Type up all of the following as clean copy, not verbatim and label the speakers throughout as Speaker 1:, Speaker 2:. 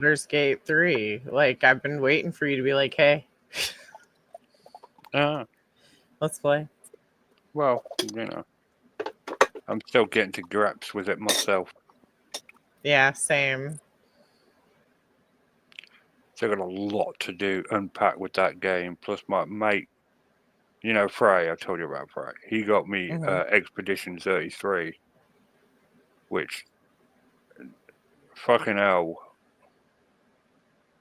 Speaker 1: Baldur's Gate 3. Like, I've been waiting for you to be like, hey, let's play.
Speaker 2: Well, I'm still getting to grips with it myself.
Speaker 1: Yeah, same.
Speaker 2: Still got a lot to unpack with that game. Plus, my mate, Frey, I told you about Frey. He got me Expedition 33, which, fucking hell,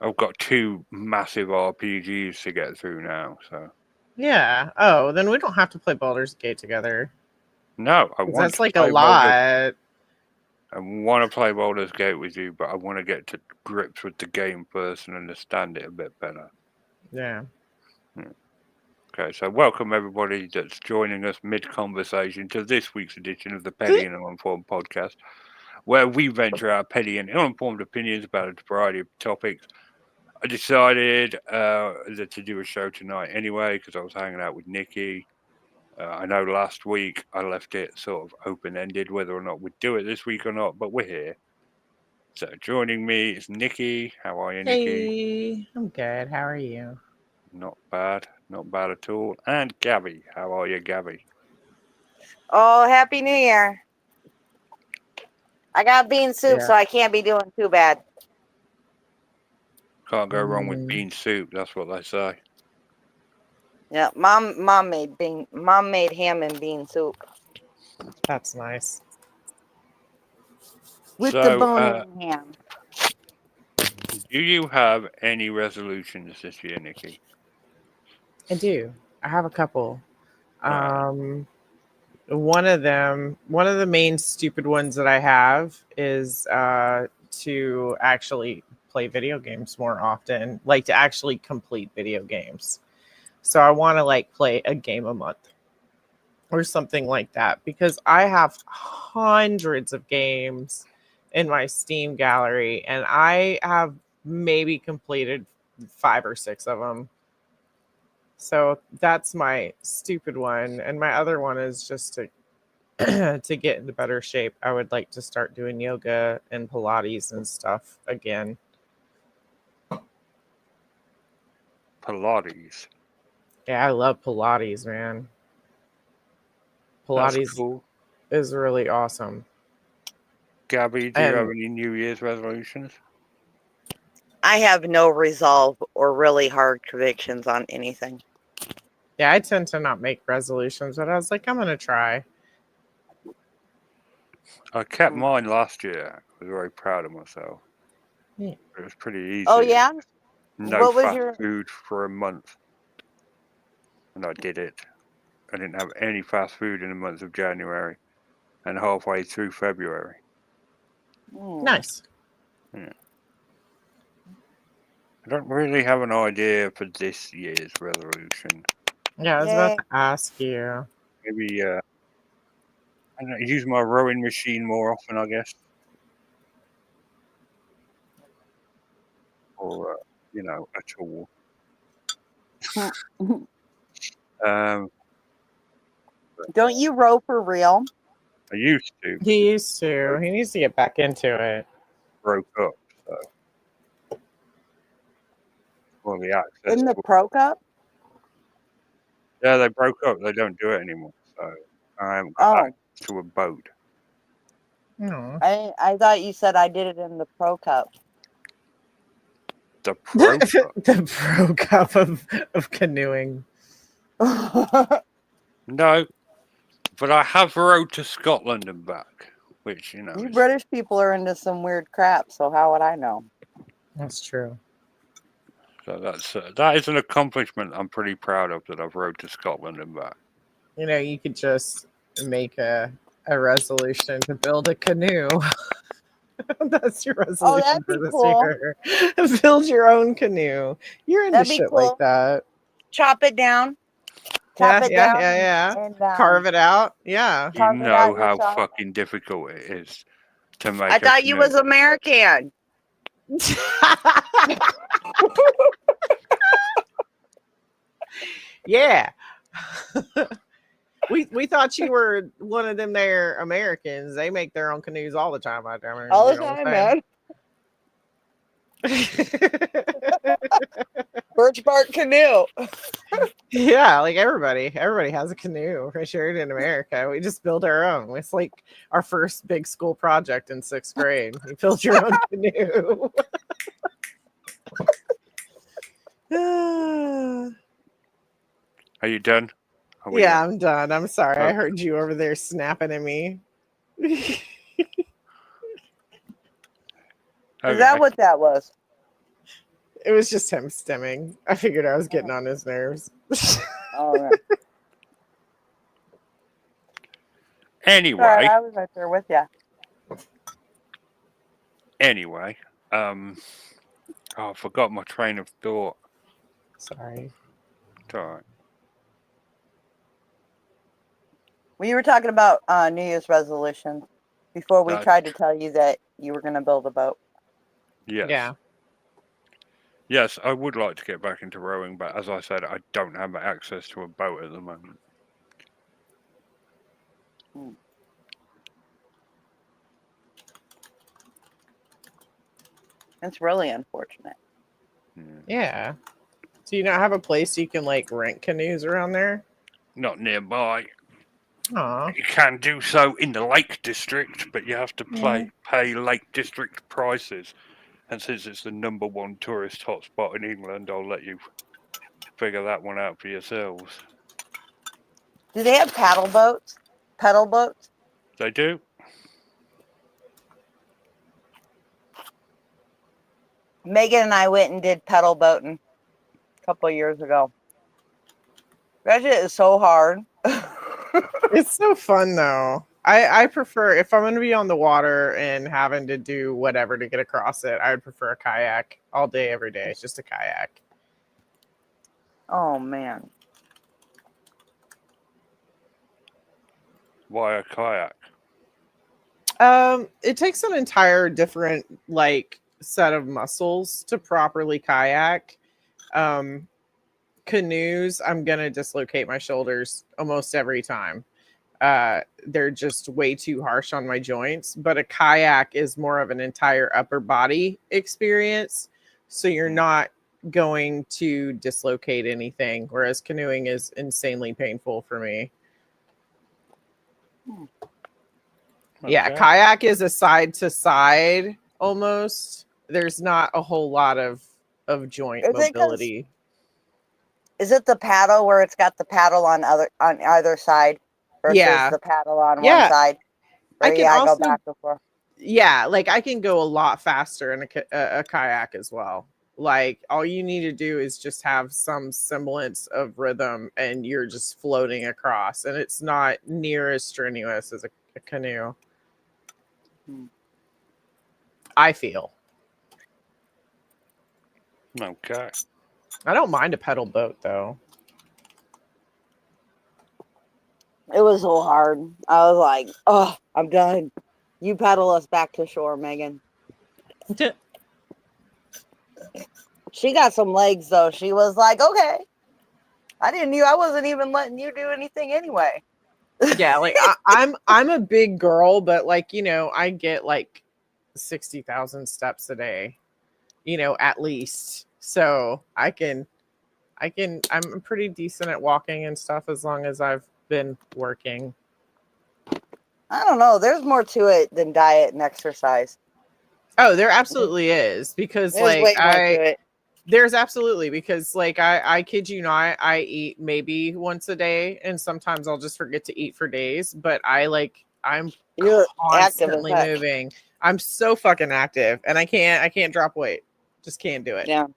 Speaker 2: I've got 2 massive RPGs to get through now, so.
Speaker 1: Yeah. Oh, then we don't have to play Baldur's Gate together.
Speaker 2: No, I want
Speaker 1: That's
Speaker 2: to
Speaker 1: like
Speaker 2: play
Speaker 1: a lot.
Speaker 2: I want to play Baldur's Gate with you, but I want to get to grips with the game first and understand it a bit better.
Speaker 1: Yeah.
Speaker 2: Okay, so welcome everybody that's joining us mid-conversation to this week's edition of the Petty and Uninformed podcast, where we venture our petty and uninformed opinions about a variety of topics. I decided to do a show tonight anyway because I was hanging out with Nikki. I know last week I left it sort of open-ended whether or not we'd do it this week or not, but we're here. So joining me is Nikki. How are you, Nikki?
Speaker 1: Hey, I'm good. How are you?
Speaker 2: Not bad at all. And Gabby. How are you, Gabby?
Speaker 3: Oh, Happy New Year. I got bean soup, so I can't be doing too bad.
Speaker 2: Can't go wrong with bean soup, that's what they say.
Speaker 3: Yeah, mom made ham and bean soup.
Speaker 1: That's nice.
Speaker 3: With the bone ham.
Speaker 2: Do you have any resolutions this year, Nikki?
Speaker 1: I do. I have a couple. One of the main stupid ones that I have is to actually play video games more often, like to actually complete video games. So I want to like play a game a month or something like that because I have hundreds of games in my Steam gallery and I have maybe completed 5 or 6 of them. So that's my stupid one. And my other one is just to to get into better shape. I would like to start doing yoga and Pilates and stuff again.
Speaker 2: Pilates.
Speaker 1: Yeah, I love Pilates, man. Pilates is really awesome.
Speaker 2: Gabby, do you have any New Year's resolutions?
Speaker 3: I have no resolve or really hard convictions on anything.
Speaker 1: Yeah, I tend to not make resolutions, but I was like, I'm going to try.
Speaker 2: I kept mine last year. I was very proud of myself.
Speaker 1: Yeah.
Speaker 2: It was pretty easy.
Speaker 3: Oh, yeah?
Speaker 2: No fast food for a month. And I did it. I didn't have any fast food in the month of January and halfway through February.
Speaker 1: Nice.
Speaker 2: Yeah. I don't really have an idea for this year's resolution.
Speaker 1: Yeah, I was about to ask you.
Speaker 2: Maybe I don't know, use my rowing machine more often, I guess. Or, a tool.
Speaker 3: Don't you row for real?
Speaker 2: I used to.
Speaker 1: He used to. He needs to get back into it.
Speaker 2: Broke up, so. Well, the access.
Speaker 3: In the Pro Cup?
Speaker 2: Yeah, they broke up. They don't do it anymore. So I haven't got access to a boat.
Speaker 1: No.
Speaker 3: I thought you said I did it in the Pro Cup.
Speaker 2: The Pro Cup?
Speaker 1: The Pro Cup of canoeing.
Speaker 2: No, but I have rowed to Scotland and back, which,
Speaker 3: You British people are into some weird crap, so how would I know?
Speaker 1: That's true.
Speaker 2: So that is an accomplishment I'm pretty proud of, that I've rowed to Scotland and back.
Speaker 1: You could just make a resolution to build a canoe. That's your resolution for this year. Build your own canoe. You're into shit like that.
Speaker 3: Chop it down.
Speaker 1: Yeah. And, carve it out. Yeah.
Speaker 2: You know how fucking difficult it is to make.
Speaker 3: I thought you was American.
Speaker 1: Yeah. We thought you were one of them there Americans. They make their own canoes all the time out there.
Speaker 3: All the time, man. Birch bark canoe.
Speaker 1: Yeah, like everybody has a canoe right here in America. We just build our own. It's like our first big school project in 6th grade. You build your own canoe.
Speaker 2: Are you done? Are we
Speaker 1: Yeah,
Speaker 2: done?
Speaker 1: I'm done. I'm sorry. I
Speaker 2: Okay.
Speaker 1: heard you over there snapping at me.
Speaker 3: Is
Speaker 2: Okay.
Speaker 3: that what that was?
Speaker 1: It was just him stimming. I figured I was getting on his nerves.
Speaker 3: All right.
Speaker 2: Anyway,
Speaker 3: Sorry, I was right there with you.
Speaker 2: anyway, I forgot my train of thought.
Speaker 1: Sorry.
Speaker 2: It's all right.
Speaker 3: We were talking about New Year's resolutions before we
Speaker 2: That-
Speaker 3: tried to tell you that you were going to build a boat.
Speaker 2: Yes.
Speaker 1: Yeah.
Speaker 2: Yes, I would like to get back into rowing, but as I said, I don't have access to a boat at the moment.
Speaker 3: It's really unfortunate.
Speaker 1: Yeah. Do you not have a place you can like rent canoes around there?
Speaker 2: Not nearby.
Speaker 1: Aw.
Speaker 2: You can do so in the Lake District, but you have to pay Lake District prices. And since it's the #1 tourist hotspot in England, I'll let you figure that one out for yourselves.
Speaker 3: Do they have paddle boats? Pedal boats?
Speaker 2: They do?
Speaker 3: Megan and I went and did pedal boating a couple of years ago. That shit is so hard.
Speaker 1: It's so fun though. I prefer if I'm gonna be on the water and having to do whatever to get across it, I would prefer a kayak all day, every day. It's just a kayak.
Speaker 3: Oh, man.
Speaker 2: Why a kayak?
Speaker 1: It takes an entire different like set of muscles to properly kayak. Canoes, I'm gonna dislocate my shoulders almost every time. They're just way too harsh on my joints, but a kayak is more of an entire upper body experience, so you're not going to dislocate anything, whereas canoeing is insanely painful for me. Yeah,
Speaker 2: Okay.
Speaker 1: kayak is a side to side almost. There's not a whole lot of joint
Speaker 3: Is it 'cause-
Speaker 1: mobility.
Speaker 3: Is it the paddle where it's got the paddle on either side versus
Speaker 1: Yeah.
Speaker 3: the paddle on
Speaker 1: Yeah.
Speaker 3: one side?
Speaker 1: I
Speaker 3: Or,
Speaker 1: can
Speaker 3: yeah, I
Speaker 1: also-
Speaker 3: go back and forth.
Speaker 1: Yeah, like I can go a lot faster in a kayak as well. Like all you need to do is just have some semblance of rhythm and you're just floating across, and it's not near as strenuous as a canoe. I feel.
Speaker 2: Okay.
Speaker 1: I don't mind a pedal boat though.
Speaker 3: It was so hard. I was like, oh, I'm done. You paddle us back to shore, Megan. She got some legs though. She was like, okay. I wasn't even letting you do anything anyway.
Speaker 1: Yeah, like I'm a big girl, but like, you know, I get like 60,000 steps a day, you know, at least. So I'm pretty decent at walking and stuff as long as I've been working.
Speaker 3: I don't know. There's more to it than diet and exercise.
Speaker 1: Oh, there absolutely is, because
Speaker 3: There's
Speaker 1: like
Speaker 3: way more to it.
Speaker 1: there's absolutely, because like I kid you not, I eat maybe once a day, and sometimes I'll just forget to eat for days, but I'm
Speaker 3: You're active as
Speaker 1: constantly
Speaker 3: heck.
Speaker 1: moving. I'm so fucking active, and I can't drop weight. Just can't do it.
Speaker 3: Yeah.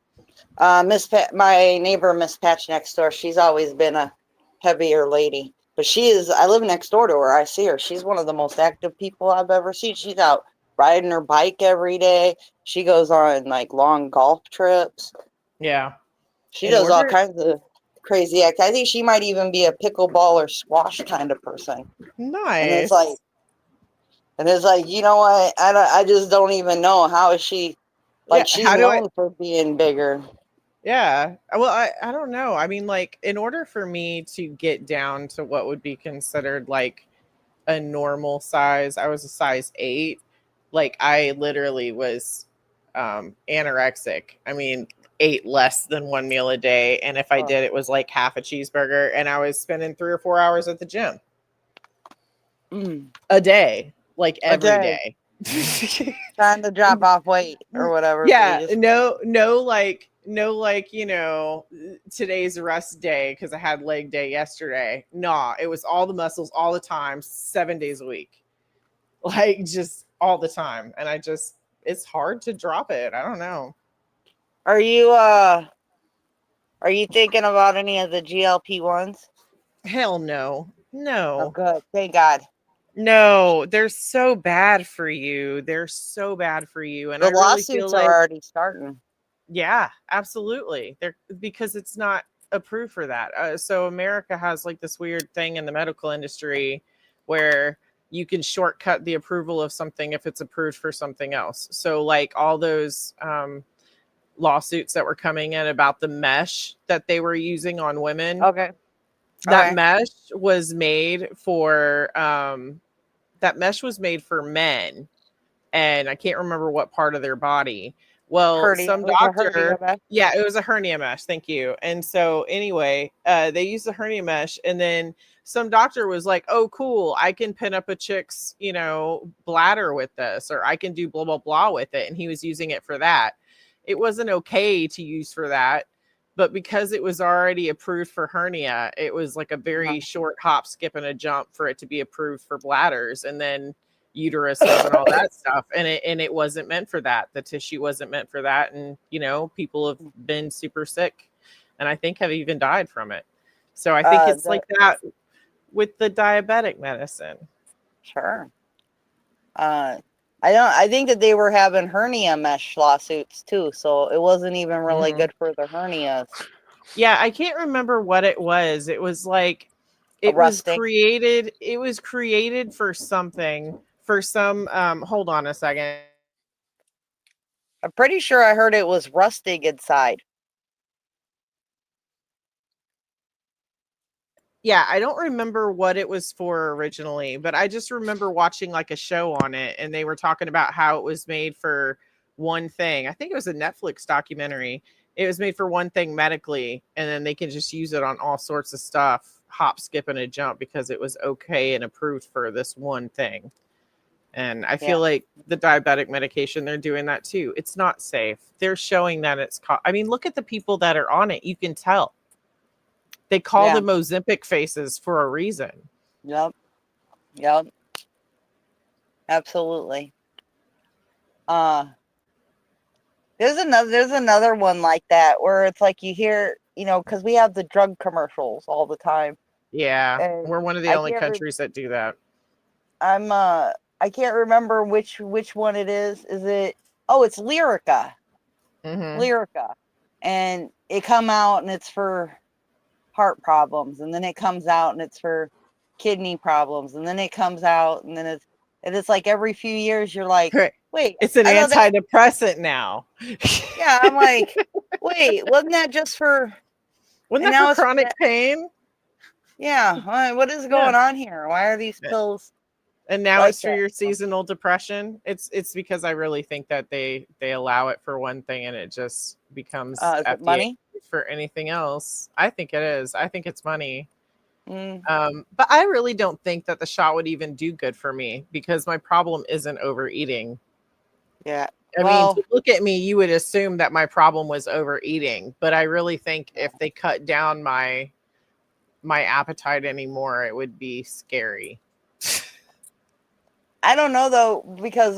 Speaker 3: My neighbor, Miss Patch next door, she's always been a heavier lady. But I live next door to her. I see her. She's one of the most active people I've ever seen. She's out riding her bike every day. She goes on like long golf trips.
Speaker 1: Yeah.
Speaker 3: She
Speaker 1: In
Speaker 3: does all
Speaker 1: order-
Speaker 3: kinds of crazy acts. I think she might even be a pickleball or squash kind of person.
Speaker 1: Nice.
Speaker 3: And it's like, you know what? I just don't even know. How is she? Like,
Speaker 1: Yeah,
Speaker 3: she's
Speaker 1: how do I-
Speaker 3: known for being bigger.
Speaker 1: Yeah. Well, I don't know. I mean, like, in order for me to get down to what would be considered like a normal size, I was a size 8. Like, I literally was anorexic. I mean, ate less than one meal a day, and if I
Speaker 3: Oh.
Speaker 1: did, it was like half a cheeseburger, and I was spending 3 or 4 hours at the gym a day, like every
Speaker 3: day.
Speaker 1: day.
Speaker 3: Trying to drop off weight or whatever. so
Speaker 1: Yeah,
Speaker 3: you just-
Speaker 1: no, like, you know, today's a rest day because I had leg day yesterday. Nah, it was all the muscles all the time, 7 days a week, like just all the time. And it's hard to drop it. I don't know.
Speaker 3: Are you thinking about any of the GLP-1s?
Speaker 1: Hell no.
Speaker 3: Oh,
Speaker 1: No.
Speaker 3: good. Thank God.
Speaker 1: No, they're so bad for you. They're so bad for you. And
Speaker 3: The
Speaker 1: I really feel
Speaker 3: lawsuits
Speaker 1: like,
Speaker 3: are already starting.
Speaker 1: yeah, absolutely. They're because it's not approved for that. So America has like this weird thing in the medical industry where you can shortcut the approval of something if it's approved for something else. So like all those lawsuits that were coming in about the mesh that they were using on women,
Speaker 3: Okay.
Speaker 1: that
Speaker 3: Okay.
Speaker 1: mesh was made for men, and I can't remember what part of their body. Well,
Speaker 3: Hernia.
Speaker 1: some
Speaker 3: It was a hernia
Speaker 1: doctor,
Speaker 3: mesh.
Speaker 1: yeah, it was a hernia mesh. Thank you. And so anyway, they used the hernia mesh, and then some doctor was like, "Oh, cool! I can pin up a chick's, you know, bladder with this, or I can do blah blah blah with it." And he was using it for that. It wasn't okay to use for that, but because it was already approved for hernia, it was like a very short hop, skip, and a jump for it to be approved for bladders, and then uteruses and all that stuff. And it wasn't meant for that. The tissue wasn't meant for that. And you know, people have been super sick, and I think have even died from it. So I think it's like that with the diabetic medicine.
Speaker 3: Sure. I think that they were having hernia mesh lawsuits too, so it wasn't even really good for the hernias.
Speaker 1: Yeah, I can't remember what it was. It was like it
Speaker 3: Rusting.
Speaker 1: was created for something, for some hold on a second.
Speaker 3: I'm pretty sure I heard it was rusting inside.
Speaker 1: Yeah, I don't remember what it was for originally, but I just remember watching like a show on it, and they were talking about how it was made for one thing. I think it was a Netflix documentary. It was made for one thing medically, and then they can just use it on all sorts of stuff, hop, skip, and a jump, because it was okay and approved for this one thing. And I feel like the diabetic medication, they're doing that too. It's not safe. They're showing that I mean, look at the people that are on it. You can tell. They call them Ozempic faces for a reason.
Speaker 3: Yep. Absolutely. There's another one like that where it's like you hear, you know, because we have the drug commercials all the time.
Speaker 1: Yeah,
Speaker 3: And
Speaker 1: we're one of the only countries that do that.
Speaker 3: I can't remember which one it is. Is it? Oh, it's Lyrica. Lyrica, and it come out and it's for heart problems, and then it comes out and it's for kidney problems, and then it comes out and then it's like every few years you're like, wait,
Speaker 1: it's an antidepressant now.
Speaker 3: Yeah, I'm like, wait, wasn't that just for?
Speaker 1: Wasn't that for chronic pain?
Speaker 3: Yeah, what is going on here? Why are these pills?
Speaker 1: And now it's for your seasonal depression. It's because I really think that they allow it for one thing and it just becomes
Speaker 3: is it money
Speaker 1: for anything else. I think it is. I think it's money. But I really don't think that the shot would even do good for me because my problem isn't overeating.
Speaker 3: Yeah.
Speaker 1: I mean, to look at me, you would assume that my problem was overeating, but I really think if they cut down my appetite anymore, it would be scary.
Speaker 3: I don't know though, because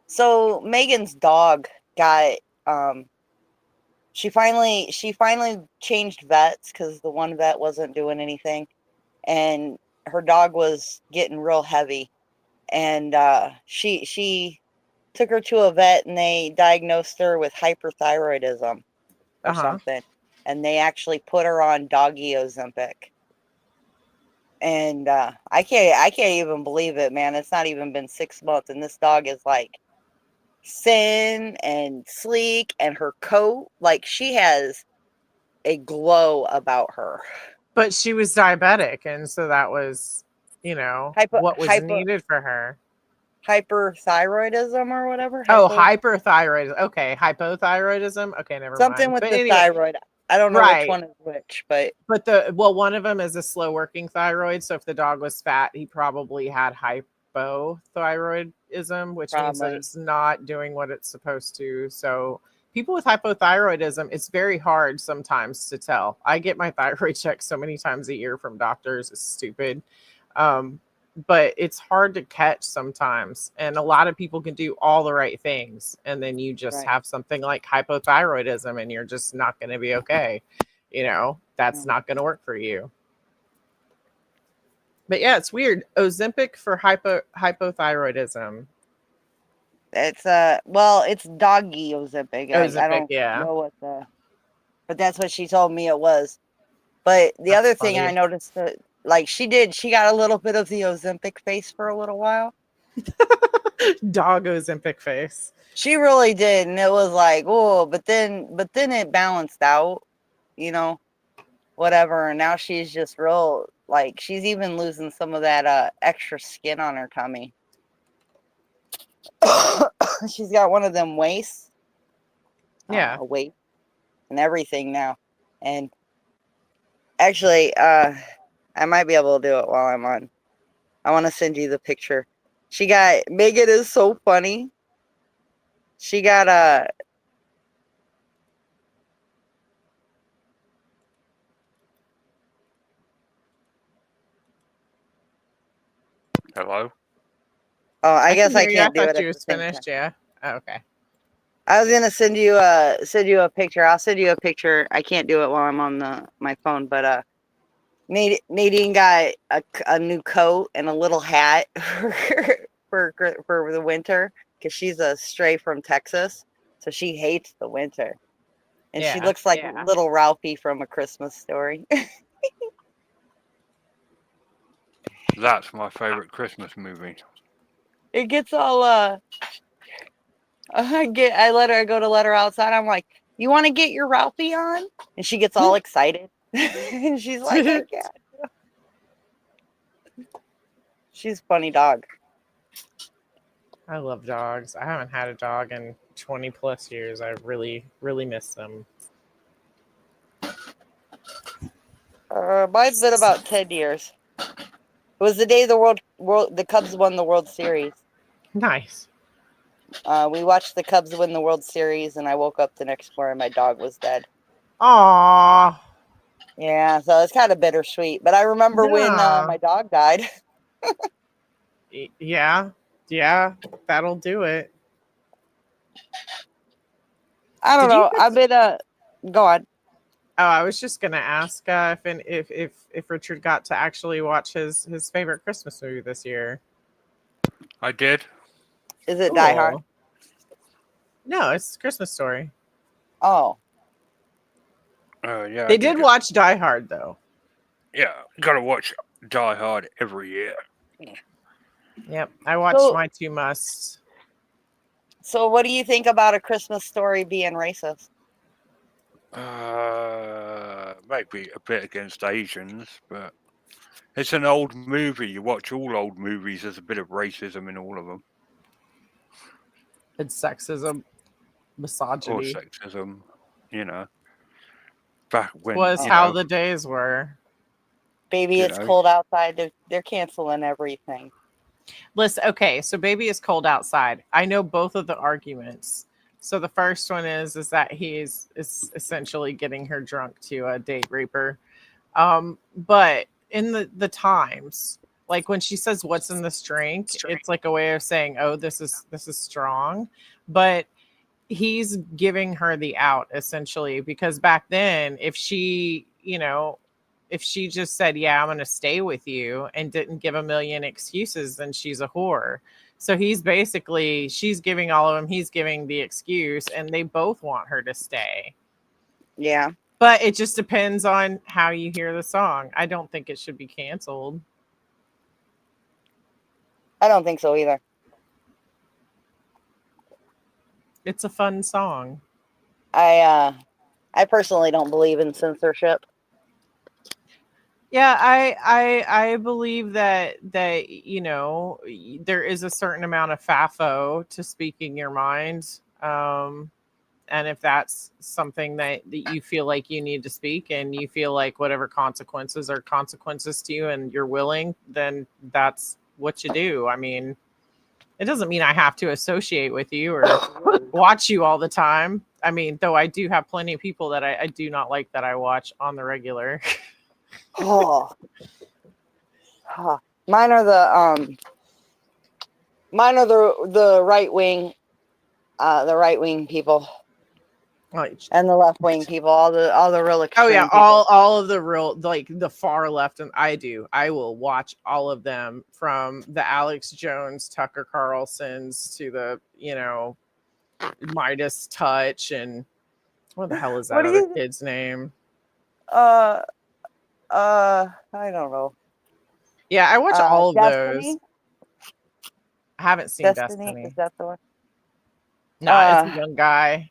Speaker 3: so Megan's dog got she finally changed vets because the one vet wasn't doing anything, and her dog was getting real heavy, and she took her to a vet and they diagnosed her with hyperthyroidism or something, and they actually put her on doggy Ozempic. And I can't even believe it, man. It's not even been 6 months, and this dog is like thin and sleek, and her coat, like she has a glow about her.
Speaker 1: But she was diabetic, and so that was, you know, what was needed for her.
Speaker 3: hyperthyroidism or whatever.
Speaker 1: Oh, hyperthyroid. Okay, hypothyroidism. Okay, never
Speaker 3: Something
Speaker 1: mind.
Speaker 3: with
Speaker 1: But
Speaker 3: the
Speaker 1: anyway,
Speaker 3: thyroid. I don't know which
Speaker 1: right.
Speaker 3: one is which, but
Speaker 1: But one of them is a slow working thyroid. So if the dog was fat, he probably had hypothyroidism, which means that
Speaker 3: probably.
Speaker 1: it's not doing what it's supposed to. So people with hypothyroidism, it's very hard sometimes to tell. I get my thyroid checked so many times a year from doctors. It's stupid. But it's hard to catch sometimes. And a lot of people can do all the right things. And then you just
Speaker 3: Right.
Speaker 1: have something like hypothyroidism and you're just not going to be okay. That's
Speaker 3: Mm.
Speaker 1: not going to work for you. But yeah, it's weird. Ozempic for hypothyroidism.
Speaker 3: It's it's doggy Ozempic. I
Speaker 1: Ozempic,
Speaker 3: don't
Speaker 1: yeah.
Speaker 3: know but that's what she told me it was. But the
Speaker 1: That's
Speaker 3: other thing I
Speaker 1: funny.
Speaker 3: noticed that she got a little bit of the Ozempic face for a little while.
Speaker 1: Dog Ozempic face.
Speaker 3: She really did, and it was like, oh, but then it balanced out, whatever. And now she's just real, she's even losing some of that extra skin on her tummy. She's got one of them waists.
Speaker 1: Yeah.
Speaker 3: A waist and everything now. And actually, I might be able to do it while I'm on. I want to send you the picture. Megan is so funny. She got
Speaker 2: Hello?
Speaker 3: Oh, I guess
Speaker 1: can
Speaker 3: I
Speaker 1: hear you.
Speaker 3: can't do
Speaker 1: thought
Speaker 3: it
Speaker 1: you
Speaker 3: at the
Speaker 1: was
Speaker 3: same time.
Speaker 1: finished. Yeah. Oh, okay.
Speaker 3: I was gonna send you a picture. I'll send you a picture. I can't do it while I'm on my phone, but Nadine got a new coat and a little hat for the winter because she's a stray from Texas, so she hates the winter, and she looks like little Ralphie from A Christmas Story.
Speaker 2: That's my favorite Christmas movie.
Speaker 3: It gets all I go to let her outside. I'm like, you want to get your Ralphie on? And she gets all excited. And she's like, I can't. She's a funny dog.
Speaker 1: I love dogs. I haven't had a dog in 20 plus years. I really, really miss them.
Speaker 3: Mine's been about 10 years. It was the day the Cubs won the World Series.
Speaker 1: Nice.
Speaker 3: We watched the Cubs win the World Series, and I woke up the next morning. My dog was dead.
Speaker 1: Aww.
Speaker 3: Yeah, so it's kind of bittersweet. But I remember when my dog died.
Speaker 1: Yeah, that'll do it.
Speaker 3: I don't know. I've been go on.
Speaker 1: Oh, I was just gonna ask if Richard got to actually watch his favorite Christmas movie this year.
Speaker 2: I did.
Speaker 3: Is it Die Hard?
Speaker 1: No, it's Christmas Story.
Speaker 3: Oh.
Speaker 2: Yeah.
Speaker 1: They did watch Die Hard though.
Speaker 2: Yeah, gotta watch Die Hard every year.
Speaker 1: Yep, I watched my two musts.
Speaker 3: So, what do you think about A Christmas Story being racist?
Speaker 2: Maybe a bit against Asians, but it's an old movie. You watch all old movies, there's a bit of racism in all of them.
Speaker 1: It's sexism, misogyny.
Speaker 2: Or sexism, Back when
Speaker 1: was how the days were.
Speaker 3: Baby, it's cold outside. They're canceling everything.
Speaker 1: Listen, okay, so Baby It's Cold Outside. I know both of the arguments. So the first one is that he is essentially getting her drunk to date raper. But in the times, like when she says what's in this drink, it's like a way of saying, oh, this is strong. But he's giving her the out essentially, because back then, if she just said, yeah, I'm going to stay with you and didn't give a million excuses, then she's a whore. So she's giving all of them. He's giving the excuse and they both want her to stay.
Speaker 3: Yeah.
Speaker 1: But it just depends on how you hear the song. I don't think it should be canceled.
Speaker 3: I don't think so either.
Speaker 1: It's a fun song.
Speaker 3: I personally don't believe in censorship.
Speaker 1: Yeah, I believe that there is a certain amount of FAFO to speaking your mind. And if that's something that you feel like you need to speak and you feel like whatever consequences are consequences to you and you're willing, then that's what you do. I mean, it doesn't mean I have to associate with you or watch you all the time. I mean, though I do have plenty of people that I do not like that I watch on the regular.
Speaker 3: Oh, huh. Mine are the right wing people
Speaker 1: Like,
Speaker 3: and the left wing people, all the real extreme
Speaker 1: oh yeah,
Speaker 3: people.
Speaker 1: all of the real, like the far left, and I will watch all of them, from the Alex Jones, Tucker Carlsons to the Midas Touch, and what the hell is that
Speaker 3: What do
Speaker 1: other
Speaker 3: you
Speaker 1: kid's name?
Speaker 3: I don't know.
Speaker 1: Yeah, I watch all of those.
Speaker 3: Destiny?
Speaker 1: I haven't seen
Speaker 3: Destiny,
Speaker 1: Destiny.
Speaker 3: is that the one?
Speaker 1: Nah, it's a young guy.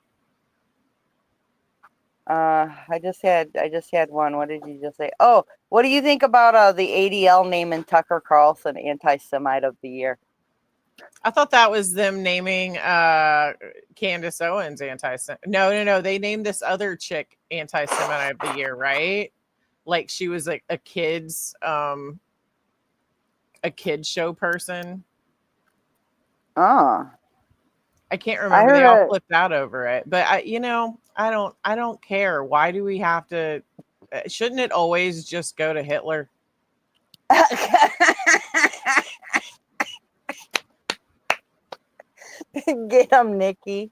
Speaker 3: I just had one. What did you just say? Oh, what do you think about the ADL naming Tucker Carlson anti-Semite of the year?
Speaker 1: I thought that was them naming Candace Owens anti-Semite. No. They named this other chick anti-Semite of the year, right? Like she was like a kid's show person.
Speaker 3: Oh.
Speaker 1: I can't remember. They
Speaker 3: heard
Speaker 1: all
Speaker 3: a-
Speaker 1: flipped out over it. But I don't care. Why do we have to shouldn't it always just go to Hitler?
Speaker 3: Get him, Nikki.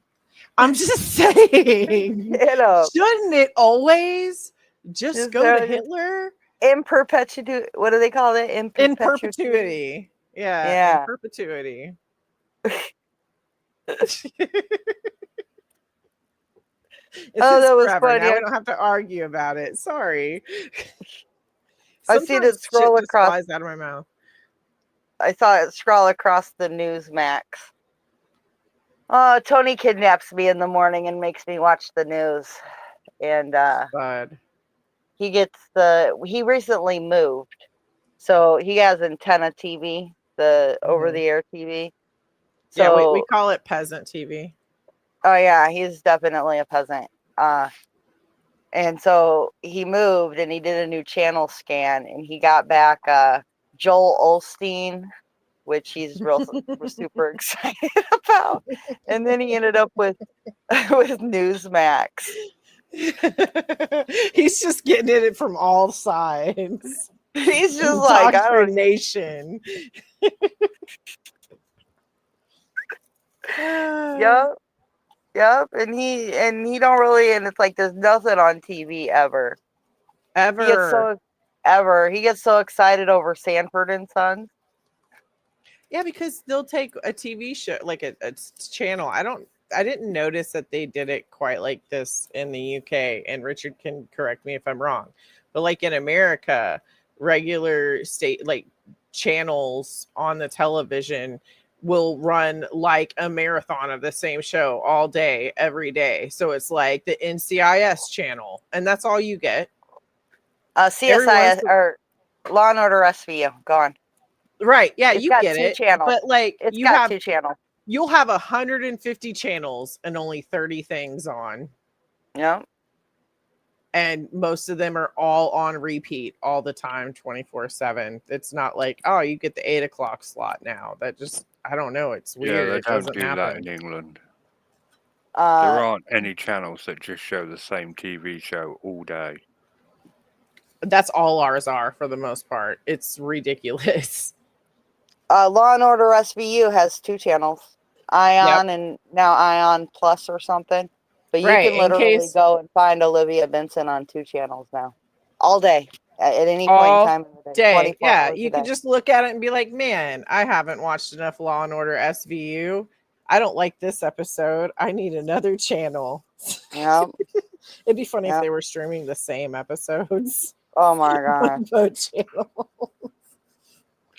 Speaker 1: I'm just saying.
Speaker 3: Get him.
Speaker 1: Shouldn't it always just go to Hitler?
Speaker 3: In perpetuity. What do they call it?
Speaker 1: In perpetuity. Yeah. In perpetuity.
Speaker 3: That was
Speaker 1: forever.
Speaker 3: funny.
Speaker 1: Now we don't have to argue about it. Sorry.
Speaker 3: I've seen it scroll across.
Speaker 1: Flies out of my mouth.
Speaker 3: I saw it scroll across the Newsmax. Oh, Tony kidnaps me in the morning and makes me watch the news. And he recently moved. So he has antenna TV, the over-the-air TV. So,
Speaker 1: yeah, we call it peasant TV.
Speaker 3: Oh yeah, he's definitely a peasant. And so he moved and he did a new channel scan and he got back Joel Osteen, which he's super excited about. And then he ended up with Newsmax.
Speaker 1: He's just getting it from all sides.
Speaker 3: He's just like, I don't
Speaker 1: nation.
Speaker 3: Yep. And he don't really, and it's like there's nothing on TV ever. He gets so excited over Sanford and Sons.
Speaker 1: Yeah, because they'll take a TV show, like a channel. I didn't notice that they did it quite like this in the UK, and Richard can correct me if I'm wrong. But like in America, regular state like channels on the television will run like a marathon of the same show all day, every day. So it's like the NCIS channel, and that's all you get.
Speaker 3: CSI or Law and Order SVU. Go on.
Speaker 1: Right. Yeah, you get it.
Speaker 3: Channels.
Speaker 1: But like
Speaker 3: it's got 2 channels.
Speaker 1: You'll have 150 channels and only 30 things on.
Speaker 3: Yep.
Speaker 1: And most of them are all on repeat all the time, 24/7. It's not like, oh, you get the 8 o'clock slot now. That just, I don't know. It's weird.
Speaker 2: Yeah, they don't do that in England. There aren't any channels that just show the same TV show all day.
Speaker 1: That's all ours are for the most part. It's ridiculous.
Speaker 3: Law and Order SVU has 2 channels, Ion and now Ion Plus or something. But you can literally go and find Olivia Benson on 2 channels now, all day, at any point in time.
Speaker 1: Day. Yeah, you can just look at it and be like, man, I haven't watched enough Law and Order SVU. I don't like this episode. I need another channel.
Speaker 3: Yep.
Speaker 1: It'd be funny if they were streaming the same episodes.
Speaker 3: Oh my god.
Speaker 1: Both channels.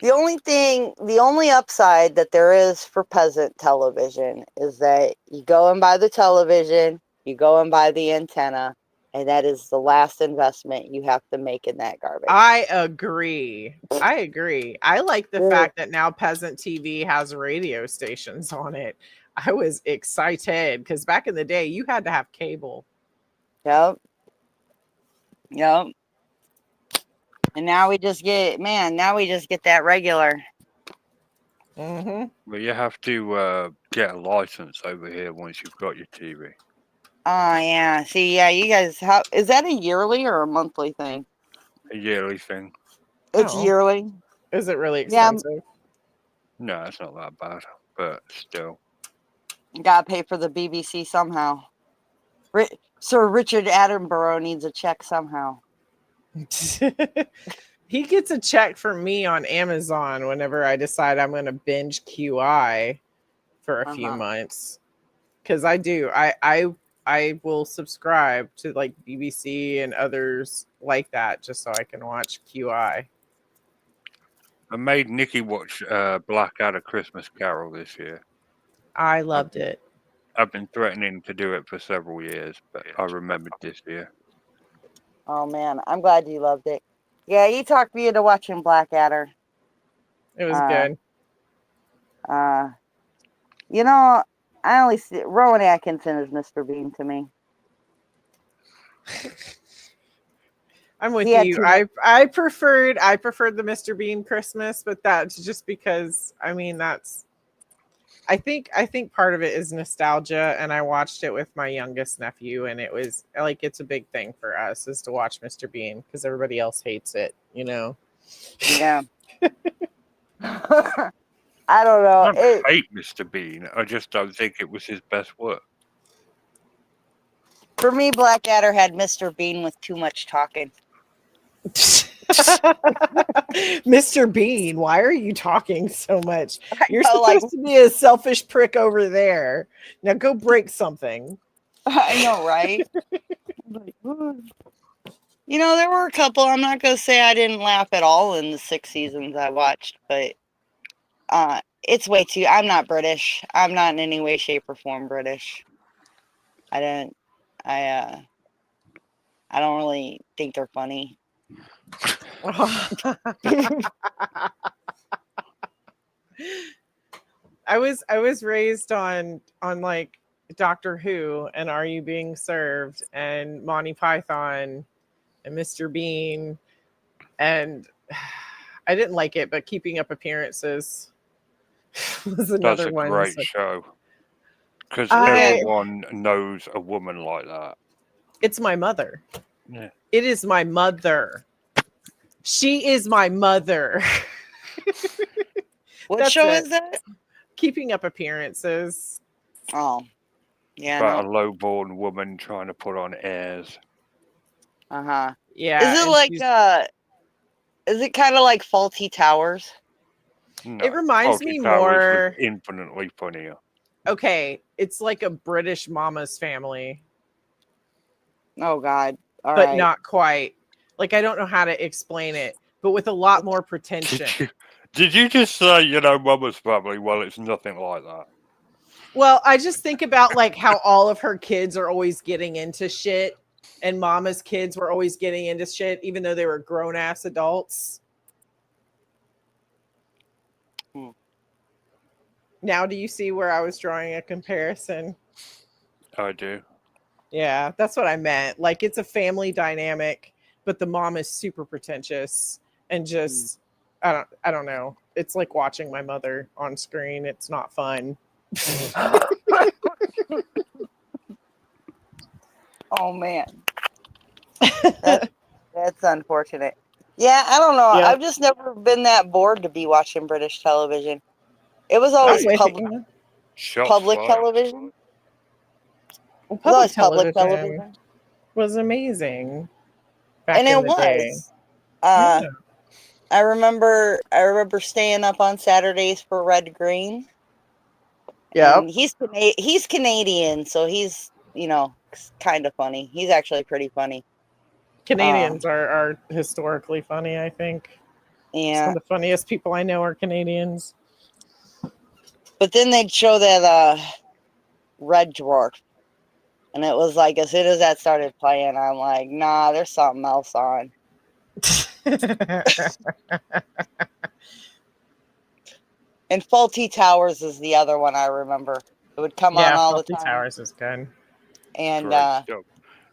Speaker 3: The only upside that there is for peasant television is that you go and buy the television, you go and buy the antenna, and that is the last investment you have to make in that garbage.
Speaker 1: I agree. I like the
Speaker 3: Yeah.
Speaker 1: fact that now Peasant TV has radio stations on it. I was excited because back in the day, you had to have cable.
Speaker 3: Yep. Yep. And now we just get that regular.
Speaker 1: Mm-hmm.
Speaker 2: But you have to get a license over here once you've got your TV.
Speaker 3: Oh yeah. See, yeah, you guys is that a yearly or a monthly thing?
Speaker 2: A yearly thing.
Speaker 3: It's
Speaker 1: Oh.
Speaker 3: yearly.
Speaker 1: Is it really
Speaker 3: Yeah.
Speaker 1: expensive?
Speaker 2: No, it's not that bad, but still.
Speaker 3: Gotta pay for the BBC somehow. Sir Richard Attenborough needs a check somehow.
Speaker 1: He gets a check from me on Amazon whenever I decide I'm going to binge QI for a few months. Because I do. I will subscribe to like BBC and others like that just so I can watch QI.
Speaker 2: I made Nikki watch Blackadder Christmas Carol this year.
Speaker 1: I loved it.
Speaker 2: I've been threatening to do it for several years, but I remembered this year.
Speaker 3: Oh man, I'm glad you loved it. Yeah, you talked me into watching Blackadder.
Speaker 1: It was good.
Speaker 3: You know, I only see Rowan Atkinson as Mr. Bean to me.
Speaker 1: I'm with
Speaker 3: He had
Speaker 1: you.
Speaker 3: too much-
Speaker 1: I preferred the Mr. Bean Christmas, but that's just because I think part of it is nostalgia, and I watched it with my youngest nephew, and it was like it's a big thing for us is to watch Mr. Bean because everybody else hates it, you know.
Speaker 3: Yeah. I don't know.
Speaker 2: I don't hate Mr. Bean. I just don't think it was his best work.
Speaker 3: For me, Blackadder had Mr. Bean with too much talking.
Speaker 1: Mr. Bean, why are you talking so much? You're
Speaker 3: know,
Speaker 1: supposed to be a selfish prick over there. Now go break something.
Speaker 3: I know, right? You know, there were a couple. I'm not going to say I didn't laugh at all in the 6 seasons I watched, but it's way too. I'm not British. I'm not in any way, shape, or form British. I don't really think they're funny.
Speaker 1: I was raised on like Doctor Who and Are You Being Served and Monty Python and Mr. Bean, and I didn't like it, but Keeping Up Appearances was another one.
Speaker 2: That's a great show because everyone knows a woman like that.
Speaker 1: It's my mother.
Speaker 2: Yeah.
Speaker 1: It is my mother. She is my mother.
Speaker 3: What show is that?
Speaker 1: Keeping Up Appearances.
Speaker 3: Oh, yeah.
Speaker 2: About a low-born woman trying to put on airs.
Speaker 3: Yeah.
Speaker 1: Is
Speaker 3: it like is it kind of like Faulty Towers?
Speaker 2: No,
Speaker 1: it reminds
Speaker 2: Faulty
Speaker 1: me
Speaker 2: Towers
Speaker 1: more
Speaker 2: was infinitely funnier.
Speaker 1: Okay, it's like a British Mama's Family.
Speaker 3: Oh God. All
Speaker 1: but
Speaker 3: right.
Speaker 1: not quite. Like I don't know how to explain it, but with a lot more pretension.
Speaker 2: Did you just say, Mama's Family? Well, it's nothing like that.
Speaker 1: Well, I just think about like how all of her kids are always getting into shit, and Mama's kids were always getting into shit, even though they were grown ass adults. Now, do you see where I was drawing a comparison?
Speaker 2: I do.
Speaker 1: Yeah, that's what I meant. Like it's a family dynamic, but the mom is super pretentious and just I don't know. It's like watching my mother on screen. It's not fun.
Speaker 3: Oh man. That's unfortunate. Yeah, I don't know.
Speaker 1: Yeah.
Speaker 3: I've just never been that bored to be watching British television. It was always public television.
Speaker 1: Well,
Speaker 3: Public television
Speaker 1: was amazing. Back
Speaker 3: and
Speaker 1: in
Speaker 3: it
Speaker 1: the
Speaker 3: was.
Speaker 1: day.
Speaker 3: I remember staying up on Saturdays for Red Green.
Speaker 1: Yeah.
Speaker 3: He's Canadian, so he's, kind of funny. He's actually pretty funny.
Speaker 1: Canadians are historically funny, I think.
Speaker 3: Yeah.
Speaker 1: Some of the funniest people I know are Canadians.
Speaker 3: But then they'd show that Red Dwarf. And it was like, as soon as that started playing, I'm like, nah, there's something else on. And Faulty Towers is the other one I remember. It would come on
Speaker 1: Yeah,
Speaker 3: all the
Speaker 1: Faulty
Speaker 3: time.
Speaker 1: Towers is good.
Speaker 3: And
Speaker 2: Great stuff. Do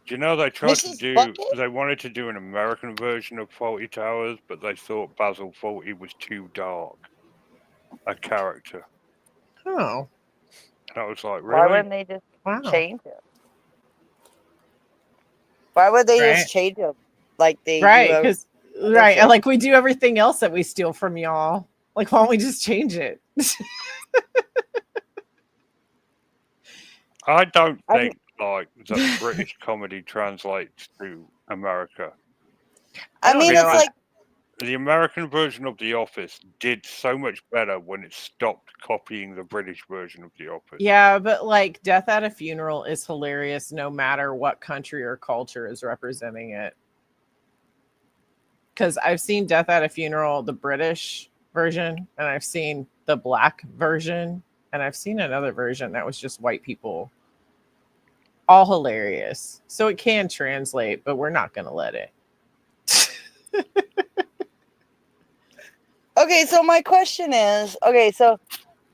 Speaker 2: you know they tried to
Speaker 3: Mrs.
Speaker 2: do?
Speaker 3: Bucket?
Speaker 2: They wanted to do an American version of Faulty Towers, but they thought Basil Fawlty was too dark a character,
Speaker 1: Oh,
Speaker 2: and I was like,
Speaker 3: Why
Speaker 2: really?
Speaker 3: wouldn't they just
Speaker 1: wow.
Speaker 3: change it? Why would they
Speaker 1: Right.
Speaker 3: just change it like they
Speaker 1: Right,
Speaker 3: do?
Speaker 1: because
Speaker 3: other
Speaker 1: right,
Speaker 3: shit?
Speaker 1: like we do everything else that we steal from y'all. Like, why don't we just change it?
Speaker 2: I don't
Speaker 3: I'm-
Speaker 2: think like that British comedy translates to America.
Speaker 3: I mean,
Speaker 1: know.
Speaker 3: it's like,
Speaker 2: The American version of The Office did so much better when it stopped copying the British version of The Office.
Speaker 1: Yeah, but like Death at a Funeral is hilarious no matter what country or culture is representing it. Because I've seen Death at a Funeral, the British version, and I've seen the black version, and I've seen another version that was just white people. All hilarious. So it can translate, but we're not going to let it.
Speaker 3: okay, so my question is, okay, so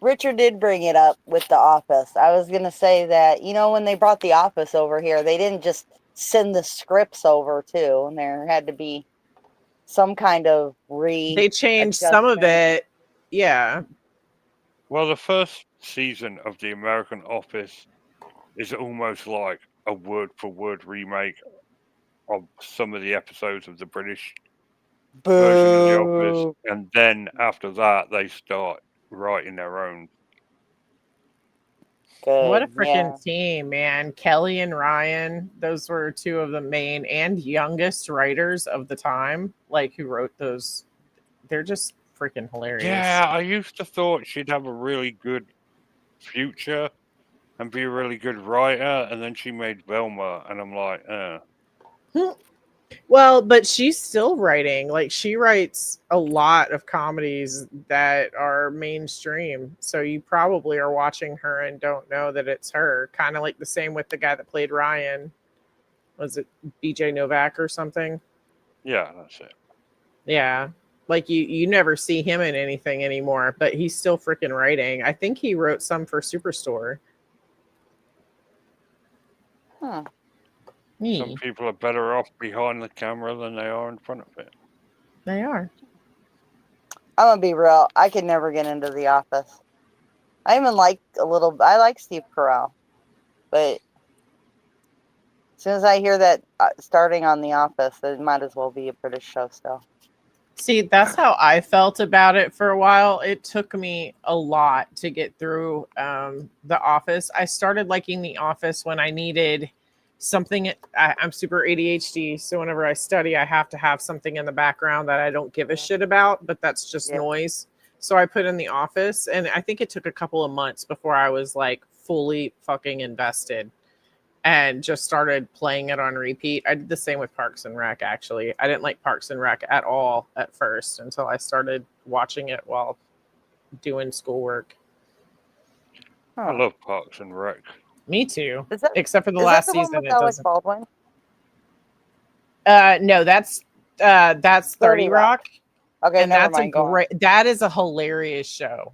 Speaker 3: Richard did bring it up with The Office. I was going to say that, you know, when they brought The Office over here, they didn't just send the scripts over too, and there had to be some kind of
Speaker 1: They changed some of it. Yeah.
Speaker 2: Well, the first season of The American Office is almost like a word-for-word remake of some of the episodes of the British version of The Office, and then after that, they start writing their own.
Speaker 3: Good.
Speaker 1: What a freaking
Speaker 3: yeah.
Speaker 1: team, man. Kelly and Ryan, those were two of the main and youngest writers of the time, like who wrote those. They're just freaking hilarious.
Speaker 2: Yeah, I used to thought she'd have a really good future and be a really good writer, and then she made Velma, and I'm like,
Speaker 1: Well, but she's still writing. Like she writes a lot of comedies that are mainstream. So you probably are watching her and don't know that it's her. Kind of like the same with the guy that played Ryan. Was it BJ Novak or something?
Speaker 2: yeah, that's it.
Speaker 1: Yeah. Like you never see him in anything anymore, but he's still freaking writing. I think he wrote some for Superstore.
Speaker 3: Huh.
Speaker 2: Some people are better off behind the camera than they are in front of it.
Speaker 1: They are.
Speaker 3: I'm gonna be real. I could never get into The Office. I even like I like Steve Carell, but as soon as I hear that starting on The Office, it might as well be a British show still.
Speaker 1: See, that's how I felt about it for a while. It took me a lot to get through The Office. I started liking The Office when I needed something. I'm super ADHD, so whenever I study, I have to have something in the background that I don't give a shit about, but that's just noise. So I put in The Office, and I think it took a couple of months before I was like fully fucking invested and just started playing it on repeat. I did the same with Parks and Rec, actually. I didn't like Parks and Rec at all at first until I started watching it while doing schoolwork.
Speaker 2: I love Parks and Rec.
Speaker 1: Me too.
Speaker 3: That,
Speaker 1: except for the last season, it doesn't.
Speaker 3: Baldwin?
Speaker 1: No, that's 30 Rock.
Speaker 3: Okay,
Speaker 1: and
Speaker 3: never
Speaker 1: that's
Speaker 3: mind.
Speaker 1: a great. That is a hilarious show.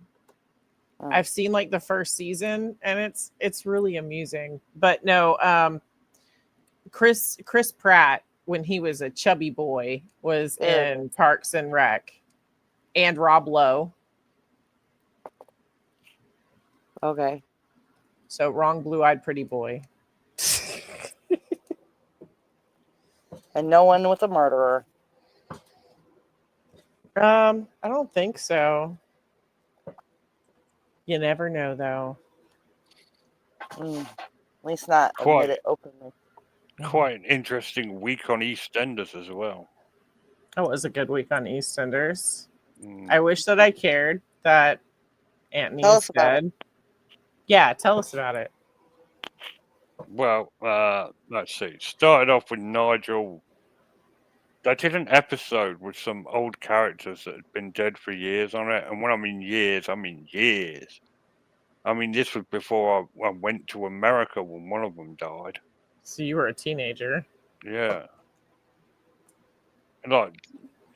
Speaker 3: Oh.
Speaker 1: I've seen like the first season, and it's really amusing. But no, Chris Pratt, when he was a chubby boy, was in Parks and Rec, and Rob Lowe.
Speaker 3: Okay.
Speaker 1: So wrong, blue-eyed pretty boy.
Speaker 3: And no one with a murderer.
Speaker 1: I don't think so. You never know, though.
Speaker 3: At least not admit it openly.
Speaker 2: Quite an interesting week on EastEnders as well.
Speaker 1: It was a good week on EastEnders. I wish that I cared that Anthony's dead. Yeah, tell us about it.
Speaker 2: Well, let's see. Started off with Nigel. They did an episode with some old characters that had been dead for years on it. And when I mean years, I mean years. I mean, this was before I went to America when one of them died.
Speaker 1: So you were a teenager.
Speaker 2: Yeah. And like,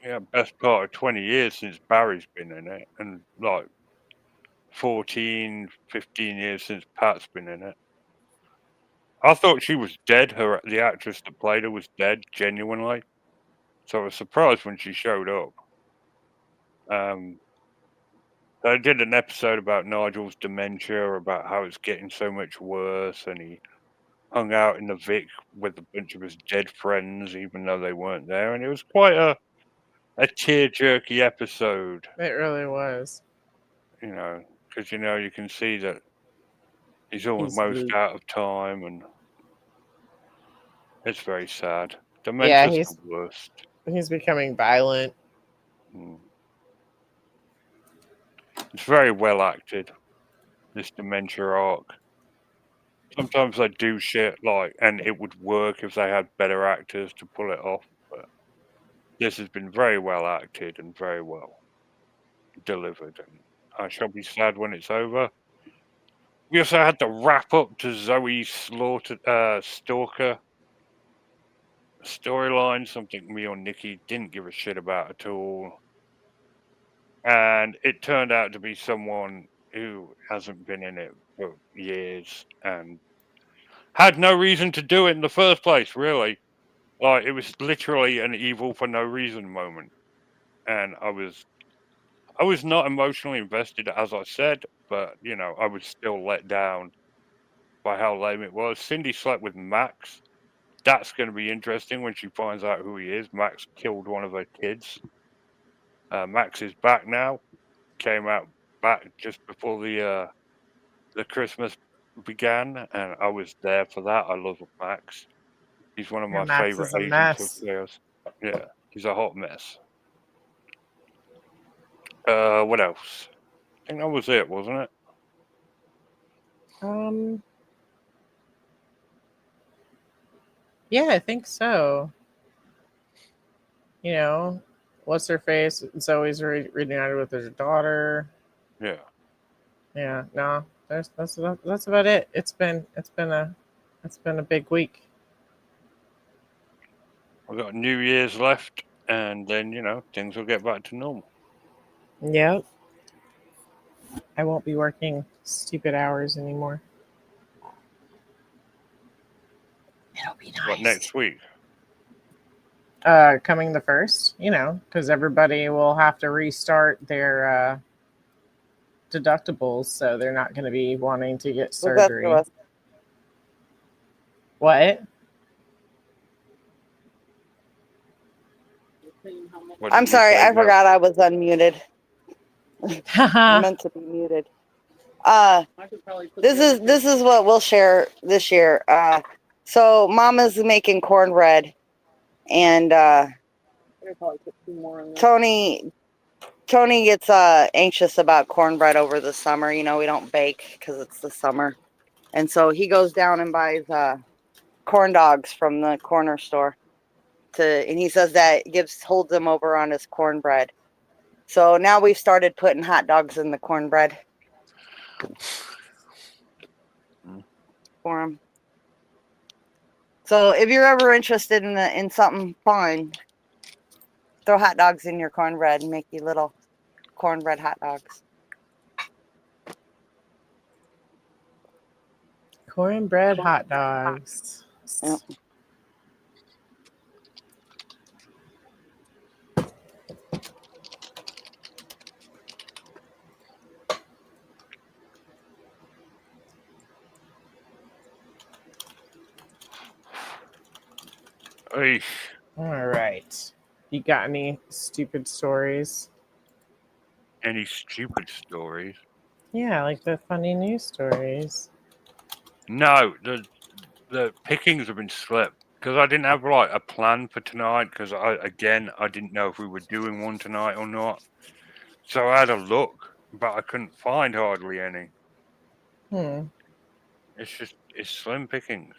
Speaker 2: yeah, best part of 20 years since Barry's been in it. And like 14, 15 years since Pat's been in it. I thought she was dead. The actress that played her was dead, genuinely. So I was surprised when she showed up. They did an episode about Nigel's dementia, about how it's getting so much worse, and he hung out in the Vic with a bunch of his dead friends, even though they weren't there. And it was quite a tear-jerky episode,
Speaker 1: It really was.
Speaker 2: you know, because, you know, you can see that he's
Speaker 1: He's
Speaker 2: almost
Speaker 1: blue.
Speaker 2: out of time, and it's very sad.
Speaker 1: Yeah,
Speaker 2: Dementia's the worst.
Speaker 1: he's becoming violent.
Speaker 2: Mm. It's very well acted, this dementia arc. Sometimes they do shit like, and it would work if they had better actors to pull it off, but this has been very well acted and very well delivered, and I shall be sad when it's over. We also had the wrap up to Zoe Stalker storyline, something me or Nikki didn't give a shit about at all. And it turned out to be someone who hasn't been in it for years and had no reason to do it in the first place, really. Like, it was literally an evil for no reason moment. And I was not emotionally invested, as I said, but, you know, I was still let down by how lame it was. Cindy slept with Max. That's going to be interesting when she finds out who he is. Max killed one of her kids. Max is back now. Came out back just before the Christmas began, and I was there for that. I love Max. He's one of my
Speaker 1: Max
Speaker 2: favorite
Speaker 1: is a
Speaker 2: agents
Speaker 1: mess.
Speaker 2: of Chaos. Yeah, he's a hot mess. What else? I think that was it, wasn't it?
Speaker 1: Yeah, I think so. You know, what's her face? Zoe's reunited with her daughter.
Speaker 2: Yeah.
Speaker 1: Yeah, no, that's about it. It's been a big week.
Speaker 2: We've got New Year's left, and then, you know, things will get back to normal.
Speaker 1: Yep. I won't be working stupid hours anymore. It'll be nice.
Speaker 2: What, next week?
Speaker 1: Coming the 1st, you know, because everybody will have to restart their deductibles, so they're not going to be wanting to get surgery. What?
Speaker 3: I'm sorry, I forgot I was unmuted. I meant to be muted. This is what we'll share this year. So Mama's making cornbread, and Tony gets anxious about cornbread over the summer. You know, we don't bake because it's the summer, and so he goes down and buys corn dogs from the corner store. And he says that holds him over on his cornbread. So now we've started putting hot dogs in the cornbread for him. So if you're ever interested in something fun, throw hot dogs in your cornbread and make you little cornbread hot dogs.
Speaker 1: Cornbread hot dogs.
Speaker 3: Yep.
Speaker 2: Eesh.
Speaker 1: All right. You got any stupid stories?
Speaker 2: Any stupid stories?
Speaker 1: Yeah, like the funny news stories.
Speaker 2: No, the pickings have been slipped because I didn't have like a plan for tonight because I didn't know if we were doing one tonight or not. So I had a look, but I couldn't find hardly any. It's slim pickings.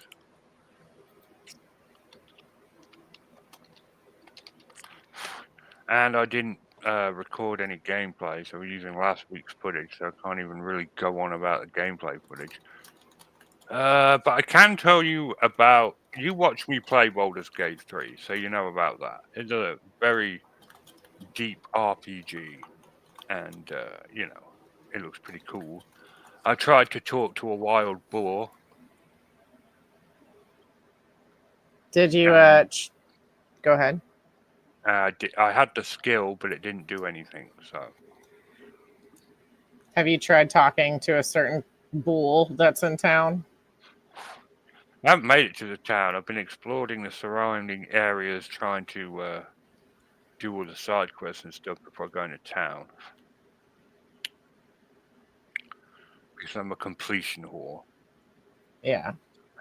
Speaker 2: And I didn't record any gameplay, so we're using last week's footage, so I can't even really go on about the gameplay footage. But I can tell you about. You watched me play Baldur's Gate 3, so you know about that. It's a very deep RPG, and it looks pretty cool. I tried to talk to a wild boar.
Speaker 1: Did you go ahead?
Speaker 2: I had the skill, but it didn't do anything. So
Speaker 1: Have you tried talking to a certain bull that's in town?
Speaker 2: I haven't made it to the town. I've been exploring the surrounding areas, trying to do all the side quests and stuff before going to town. Because I'm a completion whore.
Speaker 1: Yeah.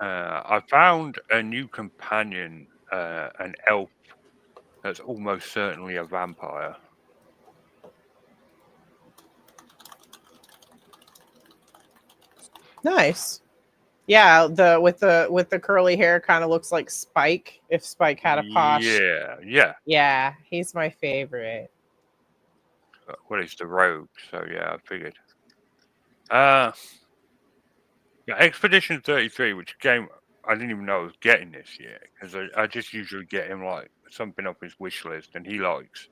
Speaker 2: I found a new companion, an elf that's almost certainly a vampire.
Speaker 1: Nice. Yeah, the with the curly hair kind of looks like Spike if Spike had a posh.
Speaker 2: Yeah.
Speaker 1: Yeah, he's my favorite.
Speaker 2: Well, he's the rogue, so yeah, I figured. Yeah, Expedition 33, which game I didn't even know I was getting this year, because I just usually get him like something off his wish list, and he likes,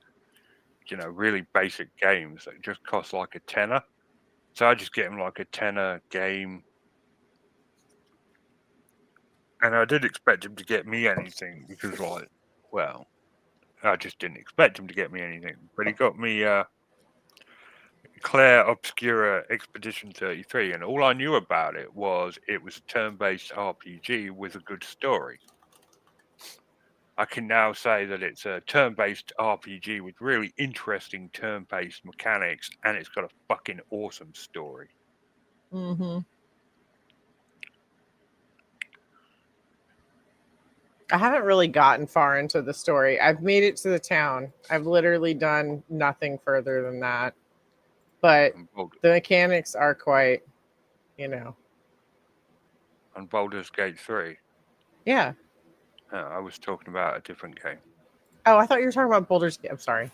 Speaker 2: really basic games that just cost like a tenner. So I just get him like a tenner game. And I did expect him to get me anything because, I just didn't expect him to get me anything. But he got me Claire Obscura Expedition 33, and all I knew about it was a turn-based RPG with a good story. I can now say that it's a turn-based RPG with really interesting turn-based mechanics, and it's got a fucking awesome story.
Speaker 1: Mm-hmm. I haven't really gotten far into the story. I've made it to the town. I've literally done nothing further than that. But the mechanics are quite,
Speaker 2: On Baldur's Gate 3.
Speaker 1: Yeah.
Speaker 2: I was talking about a different game.
Speaker 1: Oh, I thought you were talking about Baldur's Gate. I'm sorry.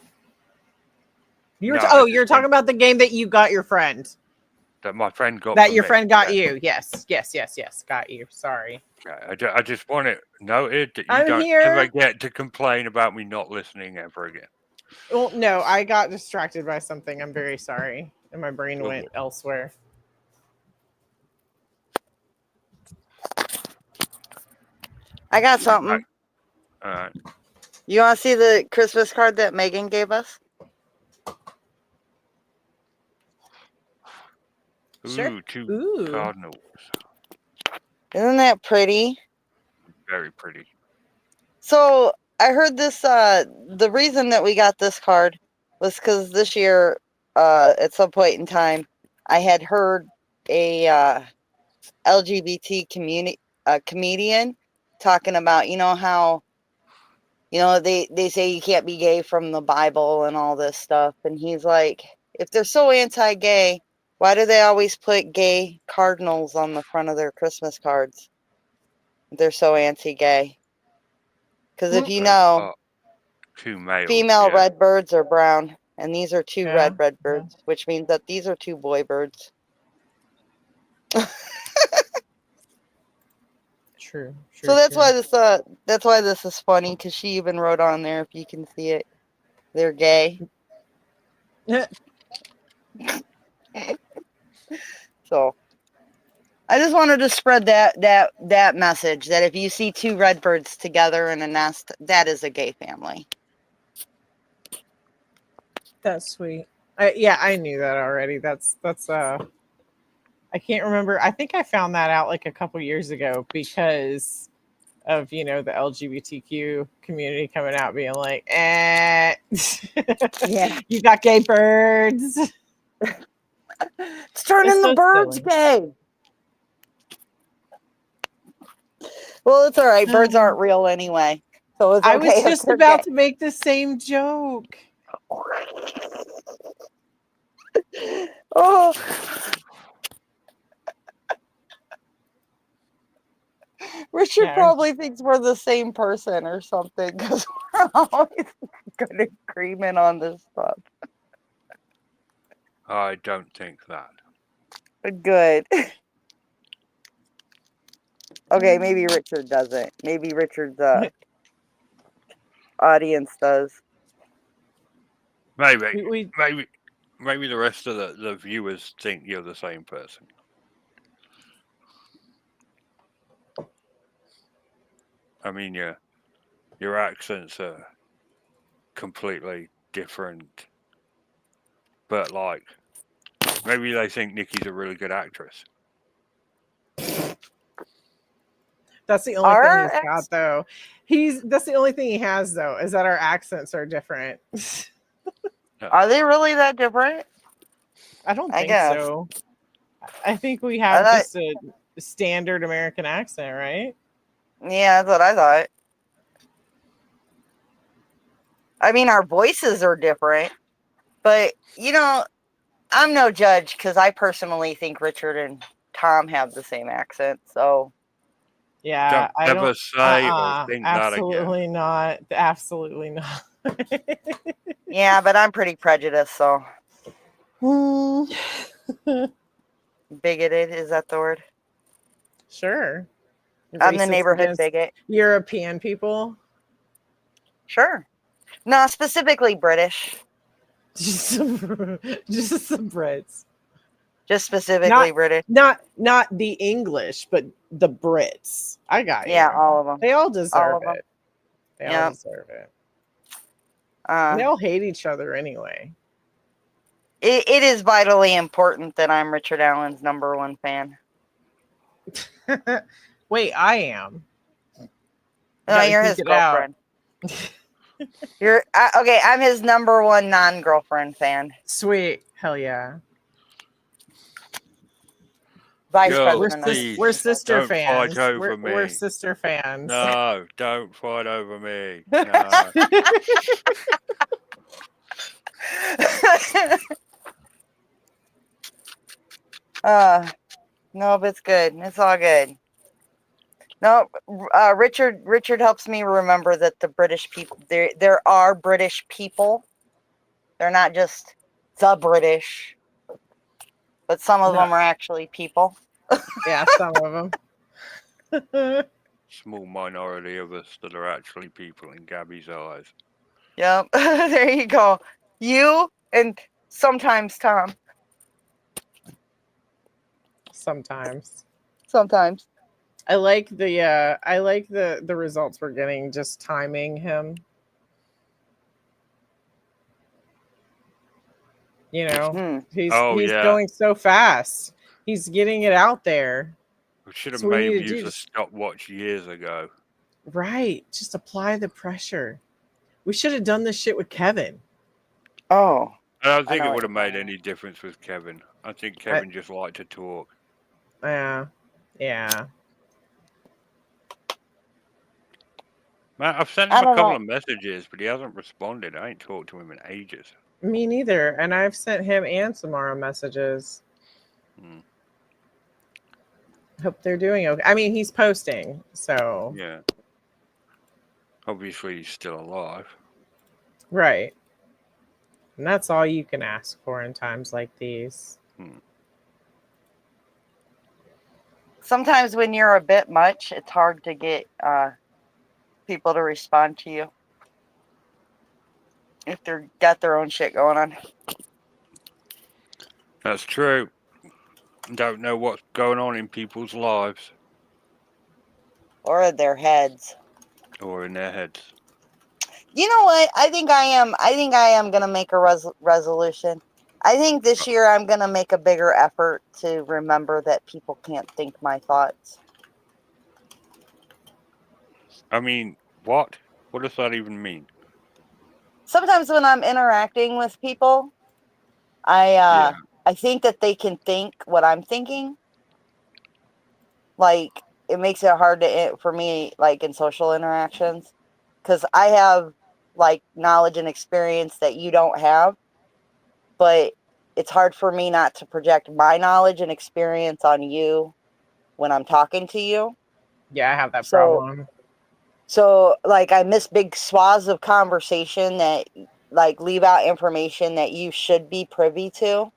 Speaker 1: You're talking about the game that you got your friend.
Speaker 2: That my friend got.
Speaker 1: That your friend got you. Yes. Got you. Sorry.
Speaker 2: I just want it noted that you don't ever get to complain about me not listening ever again.
Speaker 1: Well, no, I got distracted by something. I'm very sorry. And my brain went elsewhere.
Speaker 3: I got something.
Speaker 2: All right.
Speaker 3: You want to see the Christmas card that Megan gave us?
Speaker 1: Sure.
Speaker 2: Two cardinals.
Speaker 3: Isn't that pretty?
Speaker 2: Very pretty.
Speaker 3: So I heard this. The reason that we got this card was because this year, at some point in time, I had heard a LGBT comedian talking about, how, they say you can't be gay from the Bible and all this stuff. And he's like, if they're so anti-gay, why do they always put gay cardinals on the front of their Christmas cards? They're so anti-gay. Because if you know,
Speaker 2: two males,
Speaker 3: female red birds are brown, and these are two red birds, which means that these are two boy birds.
Speaker 1: True.
Speaker 3: So that's why this is funny, because she even wrote on there, if you can see it, they're gay. So I just wanted to spread that message that if you see two red birds together in a nest, that is a gay family.
Speaker 1: That's sweet. I knew that already. That's I can't remember. I think I found that out like a couple years ago because of, the LGBTQ community coming out being like, yeah, you got gay birds.
Speaker 3: It's turning the birds gay. Well, it's all right. Birds aren't real anyway. So it's okay.
Speaker 1: I was just about to make the same joke.
Speaker 3: Oh. Richard probably thinks we're the same person or something because we're always good agreement on this stuff.
Speaker 2: I don't think that.
Speaker 3: Good. Okay, maybe Richard doesn't. Maybe Richard's audience does.
Speaker 2: Maybe,
Speaker 1: We
Speaker 2: maybe the rest of the viewers think you're the same person. I mean, your accents are completely different, but like, maybe they think Nikki's a really good actress.
Speaker 1: that's the only
Speaker 3: Our
Speaker 1: thing he's got though. That's the only thing he has though, is that our accents are different.
Speaker 3: Are they really that different?
Speaker 1: I don't
Speaker 3: I
Speaker 1: think
Speaker 3: guess.
Speaker 1: so. I think we have
Speaker 3: thought-
Speaker 1: just a standard American accent, right?
Speaker 3: Yeah, that's what I thought. I mean, our voices are different, but I'm no judge because I personally think Richard and Tom have the same accent. So
Speaker 1: Yeah,
Speaker 2: Don't ever say or think that again.
Speaker 1: absolutely not. Absolutely not.
Speaker 3: yeah, but I'm pretty prejudiced. So bigoted, is that the word?
Speaker 1: Sure.
Speaker 3: I'm the
Speaker 1: Racist
Speaker 3: neighborhood
Speaker 1: against
Speaker 3: bigot.
Speaker 1: European people.
Speaker 3: Sure. No, specifically British.
Speaker 1: Just some Brits.
Speaker 3: Just specifically British.
Speaker 1: Not the English, but the Brits. I got you.
Speaker 3: Yeah, all of them.
Speaker 1: They all deserve
Speaker 3: of 'em.
Speaker 1: it. They
Speaker 3: Yeah.
Speaker 1: all deserve it. And they
Speaker 3: Uh,
Speaker 1: all hate each other anyway.
Speaker 3: it is vitally important that I'm Richard Allen's #1 fan.
Speaker 1: Wait, I am.
Speaker 3: No,
Speaker 1: Gotta
Speaker 3: you're his
Speaker 1: keep it out.
Speaker 3: girlfriend. You're okay. I'm his #1 non-girlfriend fan.
Speaker 1: Sweet. Hell yeah.
Speaker 3: Vice
Speaker 2: Yo,
Speaker 3: president.
Speaker 2: please,
Speaker 1: We're sister
Speaker 2: don't
Speaker 1: fans.
Speaker 2: fight over
Speaker 1: We're
Speaker 2: me.
Speaker 1: sister fans.
Speaker 2: No, don't fight over me. No.
Speaker 3: No, but it's good. It's all good. No, Richard helps me remember that the British people, there are British people. They're not just the British, but some of
Speaker 1: No.
Speaker 3: them are actually people.
Speaker 1: Yeah, some of them.
Speaker 2: Small minority of us that are actually people in Gabby's eyes.
Speaker 3: Yep. There you go. You and sometimes Tom.
Speaker 1: Sometimes.
Speaker 3: Sometimes.
Speaker 1: I like the results we're getting just timing him. He's
Speaker 2: yeah.
Speaker 1: going so fast. He's getting it out there.
Speaker 2: We should have
Speaker 1: So we
Speaker 2: made
Speaker 1: need
Speaker 2: him
Speaker 1: to
Speaker 2: use
Speaker 1: do
Speaker 2: a stopwatch years ago.
Speaker 1: Right. Just apply the pressure. We should have done this shit with Kevin.
Speaker 3: Oh.
Speaker 2: I don't think
Speaker 3: know
Speaker 2: it
Speaker 3: what
Speaker 2: would have
Speaker 3: you're
Speaker 2: made
Speaker 3: saying.
Speaker 2: any difference with Kevin. I think Kevin just liked to talk.
Speaker 1: Yeah.
Speaker 2: Man, I've sent
Speaker 3: I
Speaker 2: him a
Speaker 3: don't
Speaker 2: couple
Speaker 3: know.
Speaker 2: of messages, but he hasn't responded. I ain't talked to him in ages.
Speaker 1: Me neither. And I've sent him and Samara messages. Hope they're doing okay. I mean, he's posting, so
Speaker 2: Yeah. Obviously, he's still alive.
Speaker 1: right. And that's all you can ask for in times like these.
Speaker 3: Sometimes when you're a bit much, it's hard to get people to respond to you if they're got their own shit going on.
Speaker 2: That's true. Don't know what's going on in people's lives
Speaker 3: Or in their heads.
Speaker 2: or in their heads.
Speaker 3: You know what? I think I am gonna make a resolution. I think this year I'm gonna make a bigger effort to remember that people can't think my thoughts.
Speaker 2: I mean, what? What does that even mean?
Speaker 3: Sometimes when I'm interacting with people, I think that they can think what I'm thinking. Like, it makes it hard for me, like, in social interactions. Because I have, like, knowledge and experience that you don't have. But it's hard for me not to project my knowledge and experience on you when I'm talking to you.
Speaker 1: Yeah, I have that problem.
Speaker 3: So, like, I miss big swaths of conversation that, like, leave out information that you should be privy to.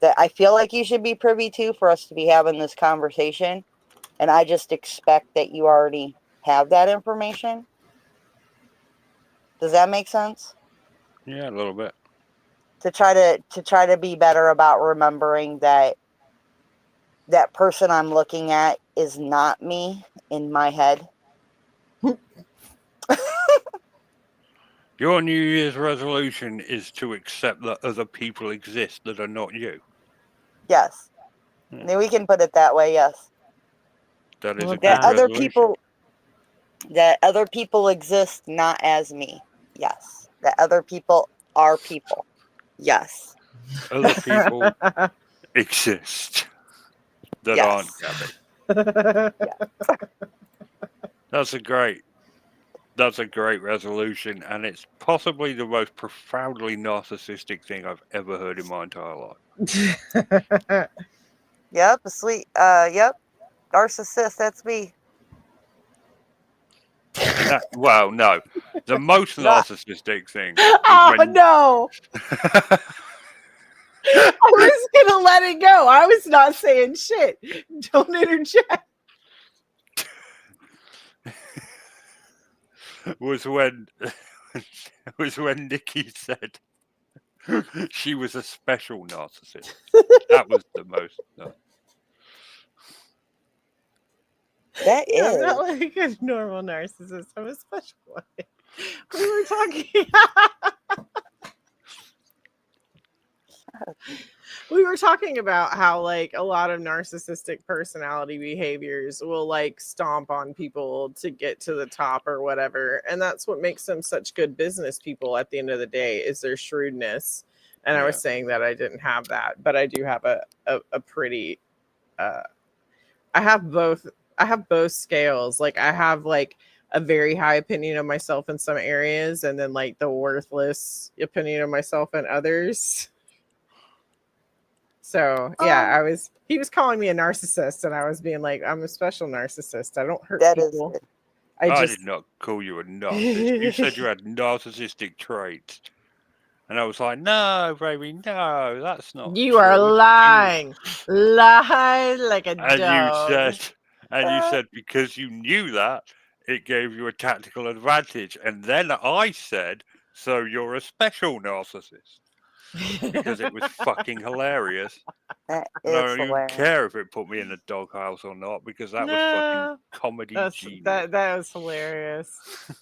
Speaker 3: That I feel like you should be privy to for us to be having this conversation. and I just expect that you already have that information. Does that make sense?
Speaker 2: Yeah, a little bit.
Speaker 3: To try to be better about remembering that that person I'm looking at is not me in my head.
Speaker 2: Your New Year's resolution is to accept that other people exist that are not you.
Speaker 3: Yes.
Speaker 2: Hmm.
Speaker 3: We can put it that way, yes.
Speaker 2: That is
Speaker 1: Well,
Speaker 2: a
Speaker 3: That
Speaker 2: good
Speaker 3: other
Speaker 2: resolution.
Speaker 3: people exist not as me. Yes. That other people are people. Yes.
Speaker 2: Other people exist that aren't
Speaker 3: Yes.
Speaker 2: Gabby. That's a great resolution, and it's possibly the most profoundly narcissistic thing I've ever heard in my entire life.
Speaker 3: Yep, sweet. Yep. Narcissist, that's me.
Speaker 2: Well, no. The most
Speaker 3: No.
Speaker 2: narcissistic thing is
Speaker 1: Oh
Speaker 2: when
Speaker 1: no! I was gonna let it go. I was not saying shit. Don't interject.
Speaker 2: was when Nikki said she was a special narcissist. That was the most.
Speaker 3: That
Speaker 1: Yeah, I'm
Speaker 3: is.
Speaker 1: not like a normal narcissist. I'm a special one. We were talking. We were talking about how like a lot of narcissistic personality behaviors will like stomp on people to get to the top or whatever, and that's what makes them such good business people at the end of the day is their shrewdness. And I was saying that I didn't have that, but I do have a pretty I have both scales. Like I have like a very high opinion of myself in some areas and then like the worthless opinion of myself in others. So yeah, he was calling me a narcissist and I was being like, I'm a special narcissist. I don't hurt
Speaker 3: That is
Speaker 1: people.
Speaker 3: it.
Speaker 2: I did not call you a narcissist. You said you had narcissistic traits. And I was like, no, baby, no, that's not
Speaker 1: You
Speaker 2: true.
Speaker 1: are lying. Lie like a
Speaker 2: And
Speaker 1: dog.
Speaker 2: you said because you knew that, it gave you a tactical advantage. And then I said, so you're a special narcissist. Because it was fucking hilarious.
Speaker 3: That
Speaker 2: And I
Speaker 3: is
Speaker 2: don't even
Speaker 3: hilarious.
Speaker 2: care if it put me in the doghouse or not, because that was fucking comedy genius.
Speaker 1: That was hilarious.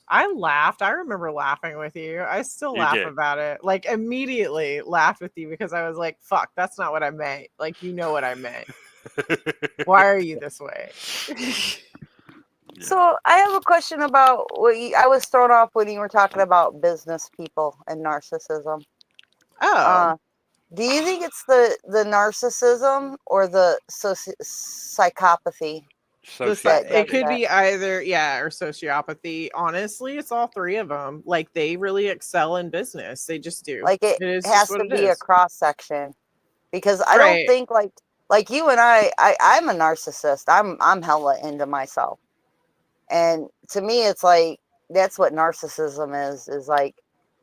Speaker 1: I laughed. I remember laughing with you. I still
Speaker 2: You
Speaker 1: laugh
Speaker 2: did.
Speaker 1: about it. Like immediately laughed with you because I was like, fuck, that's not what I meant. Like, you know what I meant. Why are you this way?
Speaker 3: So I have a question about I was thrown off when you were talking about business people and narcissism.
Speaker 1: Oh.
Speaker 3: Do you think it's the narcissism or the psychopathy?
Speaker 1: It could be either, yeah, or sociopathy. Honestly, it's all three of them. Like they really excel in business. They just do.
Speaker 3: Like it has to be a cross section, because I don't think like you and I'm a narcissist. I'm hella into myself, and to me, it's like that's what narcissism is like.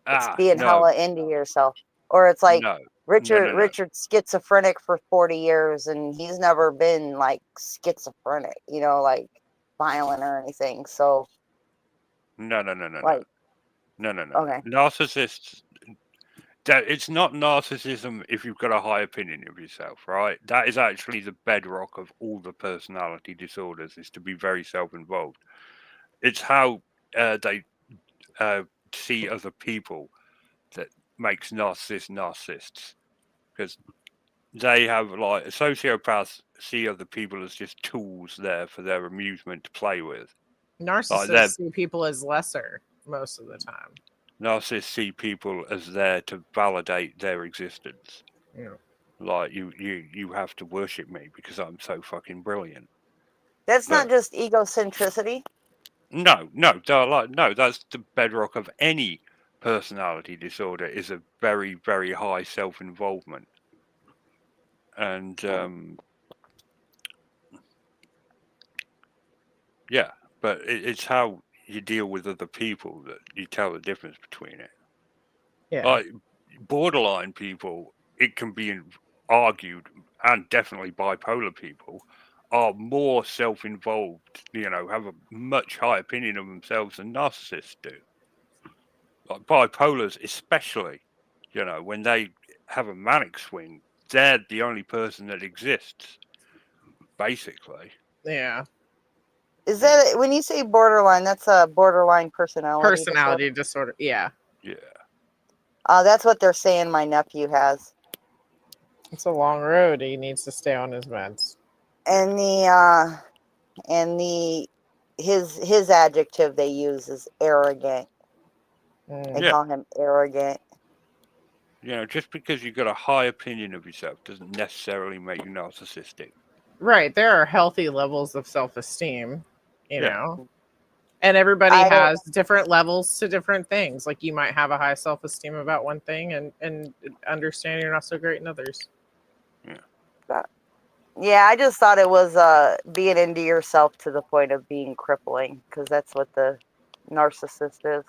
Speaker 3: It's being hella into yourself, or it's like Richard's schizophrenic for 40 years and he's never been like schizophrenic, like violent or anything. So
Speaker 2: no.
Speaker 3: Like,
Speaker 2: No.
Speaker 3: Okay.
Speaker 2: Narcissists. It's not narcissism if you've got a high opinion of yourself, right? That is actually the bedrock of all the personality disorders, is to be very self-involved. It's how they see other people that makes narcissists, because they have like sociopaths see other people as just tools there for their amusement to play with.
Speaker 1: Narcissists see people as lesser most of the time.
Speaker 2: Narcissists see people as there to validate their existence.
Speaker 1: Yeah.
Speaker 2: Like you have to worship me because I'm so fucking brilliant.
Speaker 3: That's not just egocentricity.
Speaker 2: No, that's the bedrock of any personality disorder, is a very, very high self-involvement. And yeah, but it's how you deal with other people that you tell the difference between it.
Speaker 1: Yeah.
Speaker 2: Like borderline people, it can be argued, and definitely bipolar people are more self-involved, have a much higher opinion of themselves than narcissists do. Like bipolars especially, when they have a manic swing, they're the only person that exists, basically.
Speaker 1: Yeah.
Speaker 3: Is that when you say borderline? That's a borderline personality disorder?
Speaker 1: Personality disorder. Yeah.
Speaker 2: Yeah.
Speaker 3: That's what they're saying my nephew has.
Speaker 1: It's a long road. He needs to stay on his meds.
Speaker 3: And his adjective they use is arrogant. They
Speaker 2: Yeah.
Speaker 3: call him arrogant.
Speaker 2: Just because you've got a high opinion of yourself doesn't necessarily make you narcissistic.
Speaker 1: Right. There are healthy levels of self-esteem, you
Speaker 2: Yeah.
Speaker 1: know. And everybody has different levels to different things. Like you might have a high self-esteem about one thing and understand you're not so great in others.
Speaker 3: Yeah, I just thought it was being into yourself to the point of being crippling, because that's what the narcissist is.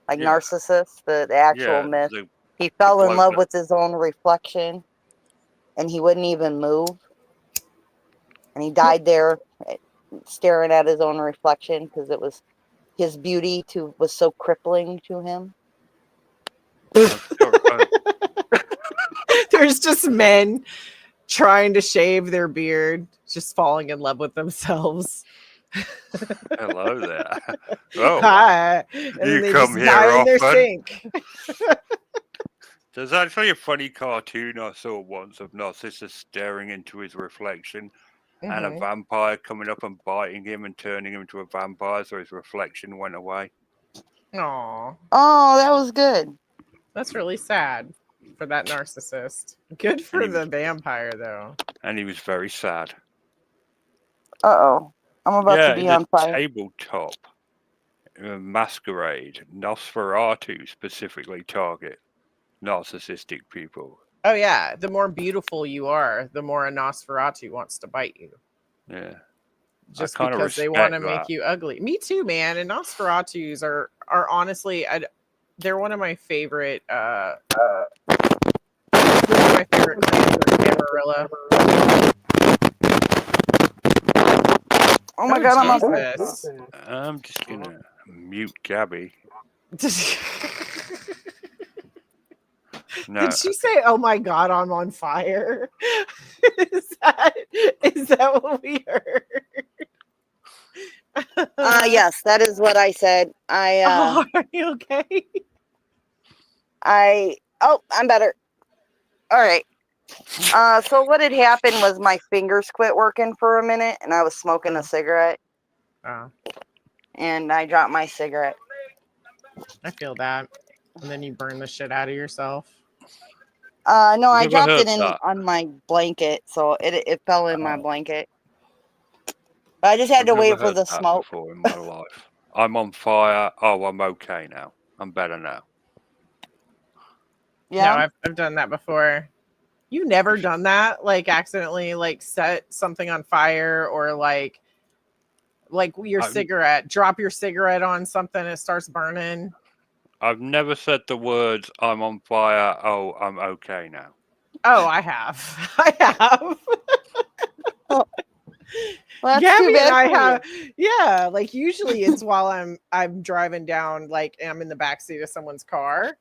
Speaker 3: Like Narcissus, the actual myth. He fell in love with his own reflection, and he wouldn't even move. And he died there staring at his own reflection because it was his beauty was so crippling to him.
Speaker 1: There's just men trying to shave their beard, just falling in love with themselves.
Speaker 2: Hello there. Oh,
Speaker 1: hi.
Speaker 2: You
Speaker 1: And they
Speaker 2: come
Speaker 1: just
Speaker 2: here
Speaker 1: die in their
Speaker 2: often?
Speaker 1: sink.
Speaker 2: There's actually a funny cartoon I saw once of Narcissus staring into his reflection and a
Speaker 1: Mhm.
Speaker 2: vampire coming up and biting him and turning him into a vampire so his reflection went away.
Speaker 1: Aw,
Speaker 3: Oh, that was good.
Speaker 1: that's really sad for that narcissist. Good for the vampire, though.
Speaker 2: And he was very sad.
Speaker 3: Uh-oh. I'm about to be
Speaker 2: in
Speaker 3: on
Speaker 2: the
Speaker 3: fire.
Speaker 2: tabletop masquerade, Nosferatu specifically target narcissistic people.
Speaker 1: Oh, yeah. The more beautiful you are, the more a Nosferatu wants to bite you.
Speaker 2: Yeah.
Speaker 1: Just
Speaker 2: kinda
Speaker 1: because they want to
Speaker 2: respect
Speaker 1: make
Speaker 2: that.
Speaker 1: you ugly. Me too, man. And Nosferatus are honestly, they're one of my favorite. One of my favorite creatures, Camarilla.
Speaker 3: Oh my god, I'm on
Speaker 1: Jesus.
Speaker 2: I'm just gonna mute Gabby. No,
Speaker 1: Did she say, "Oh my god, I'm on fire"? is that what we heard?
Speaker 3: Yes, that is what I said.
Speaker 1: Oh, are you okay?
Speaker 3: I'm better. All right. So what had happened was my fingers quit working for a minute, and I was smoking a cigarette, and I dropped my cigarette.
Speaker 1: I feel that. And then you burn the shit out of yourself.
Speaker 3: No, I
Speaker 2: Never
Speaker 3: dropped
Speaker 2: heard
Speaker 3: it in
Speaker 2: that.
Speaker 3: on my blanket, so it fell in my blanket. But I just had to
Speaker 2: I've
Speaker 3: wait
Speaker 2: never
Speaker 3: for
Speaker 2: heard
Speaker 3: the
Speaker 2: that
Speaker 3: smoke.
Speaker 2: before in my life. I'm on fire. Oh, I'm okay now. I'm better now.
Speaker 3: Yeah.
Speaker 1: No, I've done that before. You never done that? Like accidentally like set something on fire or like your cigarette, drop your cigarette on something, it starts burning.
Speaker 2: I've never said the words "I'm on fire." Oh, I'm okay now.
Speaker 1: Oh, I have. I have.
Speaker 3: Well, that's
Speaker 1: Gabby
Speaker 3: too bad
Speaker 1: and I
Speaker 3: for
Speaker 1: have, yeah. Like usually it's while I'm driving down, like I'm in the backseat of someone's car,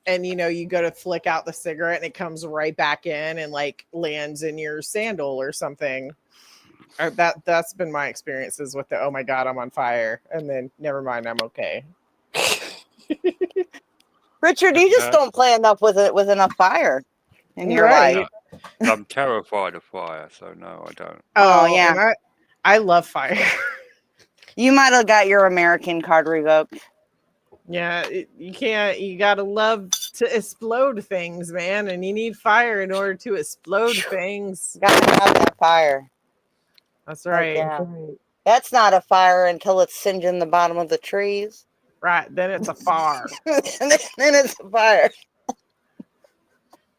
Speaker 1: and you go to flick out the cigarette and it comes right back in and like lands in your sandal or something. That's been my experiences with the "oh my god, I'm on fire," and then never mind, I'm okay.
Speaker 3: Richard, you just don't play enough with enough fire in your life.
Speaker 2: I'm terrified of fire, so no, I don't.
Speaker 3: Oh, yeah.
Speaker 1: And I love fire.
Speaker 3: You might have got your American card revoked.
Speaker 1: Yeah, you can't. You gotta love to explode things, man, and you need fire in order to explode things.
Speaker 3: Gotta have that fire.
Speaker 1: That's right.
Speaker 3: Yeah. That's not a fire until it's singeing the bottom of the trees.
Speaker 1: Right, then it's a fire.
Speaker 3: Then it's a fire.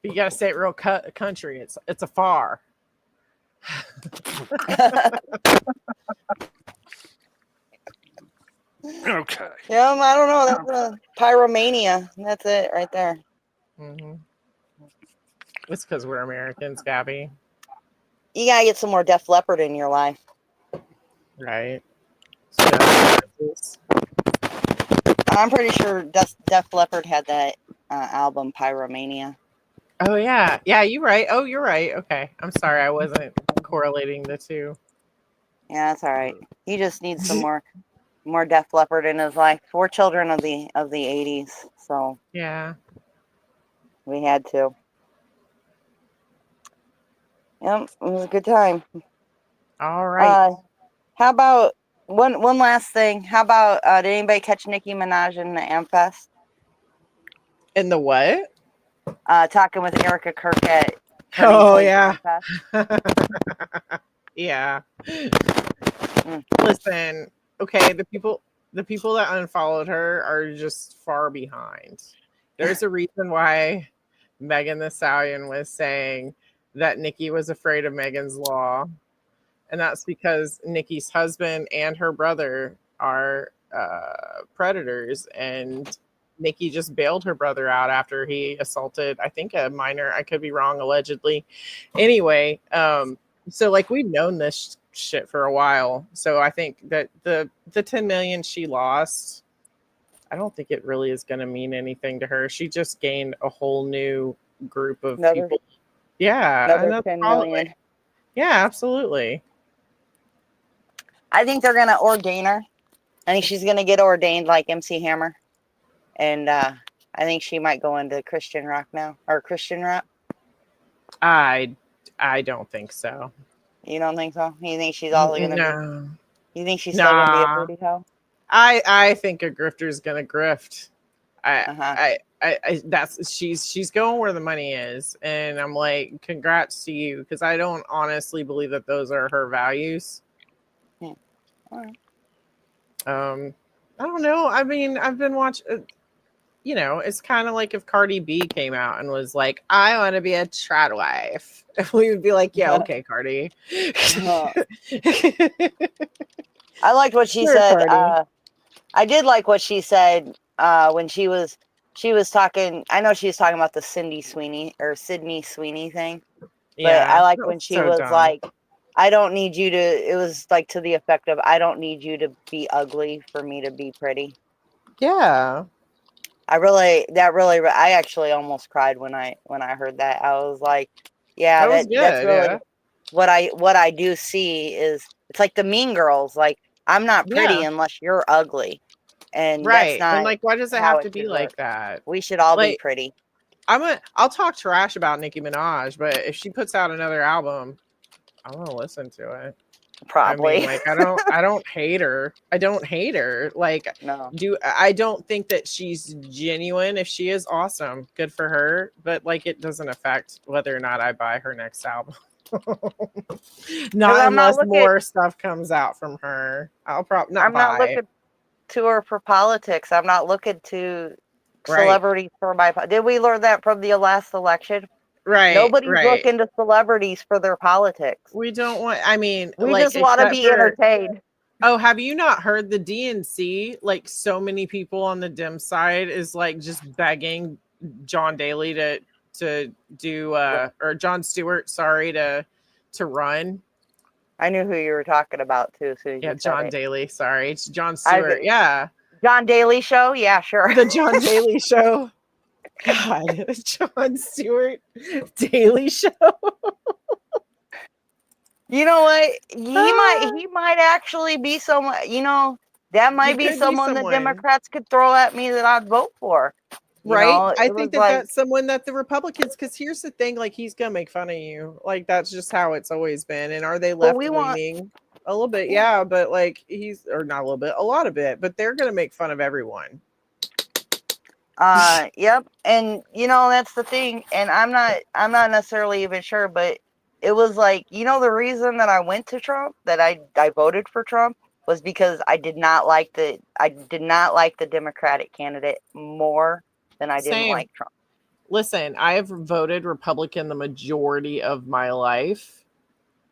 Speaker 1: You gotta say it real country. It's a far.
Speaker 2: Okay.
Speaker 3: Yeah, I don't know. That's a pyromania. That's it right there.
Speaker 1: Mm-hmm. It's because we're Americans, Gabby.
Speaker 3: You gotta get some more Def Leppard in your life.
Speaker 1: Right. So that's-
Speaker 3: I'm pretty sure Def Leppard had that album Pyromania.
Speaker 1: oh yeah. Yeah, you're right. Oh, you're right. Okay. I'm sorry. I wasn't correlating the two.
Speaker 3: Yeah, that's all right. He just needs some more Def Leppard in his life. We're children of the 80s, so
Speaker 1: Yeah.
Speaker 3: we had to. Yep, it was a good time.
Speaker 1: All right.
Speaker 3: How about one last thing? How about did anybody catch Nicki Minaj in the Amfest?
Speaker 1: In the what?
Speaker 3: Talking with Erica Kirk at
Speaker 1: Oh,
Speaker 3: Place
Speaker 1: yeah.
Speaker 3: Amfest.
Speaker 1: Yeah. Listen, okay, the people that unfollowed her are just far behind. There's a reason why Megan Thee Stallion was saying that Nicki was afraid of Megan's Law. And that's because Nicki's husband and her brother are predators, and Nicki just bailed her brother out after he assaulted, I think, a minor. I could be wrong, allegedly. Anyway, so like we've known this shit for a while. So I think that the 10 million she lost, I don't think it really is going to mean anything to her. She just gained a whole new group of people. Yeah,
Speaker 3: Another 10 million.
Speaker 1: Yeah, absolutely.
Speaker 3: I think they're gonna ordain her. I think she's gonna get ordained like MC Hammer, and I think she might go into Christian rock now, or Christian rap.
Speaker 1: I don't think so.
Speaker 3: You don't think so? You think she's also gonna
Speaker 1: No.
Speaker 3: be? You think she's still gonna be a booty hole?
Speaker 1: I think a grifter's gonna grift.
Speaker 3: Uh-huh.
Speaker 1: She's going where the money is, and I'm like, congrats to you, because I don't honestly believe that those are her values.
Speaker 3: Yeah. All right.
Speaker 1: I don't know. I mean, I've been watching. You know, it's kind of like if Cardi B came out and was like, "I want to be a trad wife," we would be like, "Yeah, okay, Cardi."
Speaker 3: I liked what she said. I did like what she said when she was talking. I know she was talking about the Sydney Sweeney thing, but
Speaker 1: Yeah,
Speaker 3: I like when she was
Speaker 1: dumb.
Speaker 3: like, "I don't need you to." It was like to the effect of, "I don't need you to be ugly for me to be pretty."
Speaker 1: Yeah.
Speaker 3: I actually almost cried when I heard that. I was like, yeah, that's really what I do see is it's like the Mean Girls. Like, I'm not pretty unless you're ugly. And
Speaker 1: right.
Speaker 3: That's not,
Speaker 1: and like, why does it have to be like that?
Speaker 3: We should all
Speaker 1: like,
Speaker 3: be pretty.
Speaker 1: I'll talk trash about Nicki Minaj, but if she puts out another album, I'm gonna listen to it.
Speaker 3: Probably.
Speaker 1: I mean, like, I don't hate her. I don't hate her. Like,
Speaker 3: no.
Speaker 1: I don't think that she's genuine. If she is, awesome, good for her. But like, it doesn't affect whether or not I buy her next album. Not unless more stuff comes out from her. I'll probably not.
Speaker 3: I'm not looking to her for politics. I'm not looking to celebrities for my. Did we learn that from the last election?
Speaker 1: Right.
Speaker 3: Nobody's looking to celebrities for their politics.
Speaker 1: We don't want. I mean,
Speaker 3: we just want to be entertained.
Speaker 1: Oh, have you not heard the DNC? Like, so many people on the Dem side is like just begging John Daly to do or Jon Stewart, sorry, to run.
Speaker 3: I knew who you were talking about too. So
Speaker 1: yeah, John Daly. Sorry, it's Jon Stewart. Yeah,
Speaker 3: John Daly Show. Yeah, sure.
Speaker 1: The John Daly Show. God, Jon Stewart Daily Show.
Speaker 3: You know what? He might actually be someone. You know, that might be someone the Democrats could throw at me that I'd vote for.
Speaker 1: Right? I think that's someone that the Republicans. Because here's the thing: like, he's gonna make fun of you. Like, that's just how it's always been. And are they left leaning? A little bit, yeah. But like, he's or not a little bit, a lot of it. But they're gonna make fun of everyone.
Speaker 3: Yep. And you know, that's the thing. And I'm not necessarily even sure, but it was like, you know, the reason that I went to Trump, that I voted for Trump, was because I did not like the Democratic candidate more than I didn't like Trump.
Speaker 1: Listen, I have voted Republican the majority of my life.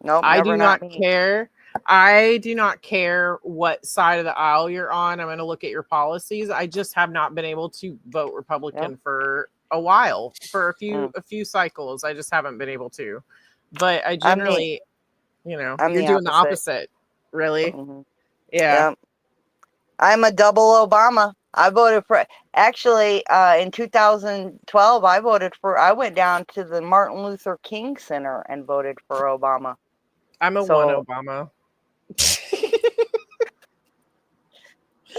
Speaker 3: No,
Speaker 1: I do not care. I do not care what side of the aisle you're on. I'm going to look at your policies. I just have not been able to vote Republican for a while, for a few cycles. I just haven't been able to. But I generally You know,
Speaker 3: I'm
Speaker 1: you're
Speaker 3: the
Speaker 1: doing the
Speaker 3: opposite.
Speaker 1: opposite. Really?
Speaker 3: Hmm.
Speaker 1: Yeah.
Speaker 3: Yep. I'm a double Obama. I voted for actually in 2012. I went down to the Martin Luther King Center and voted for Obama.
Speaker 1: I'm a one
Speaker 3: So
Speaker 1: Obama.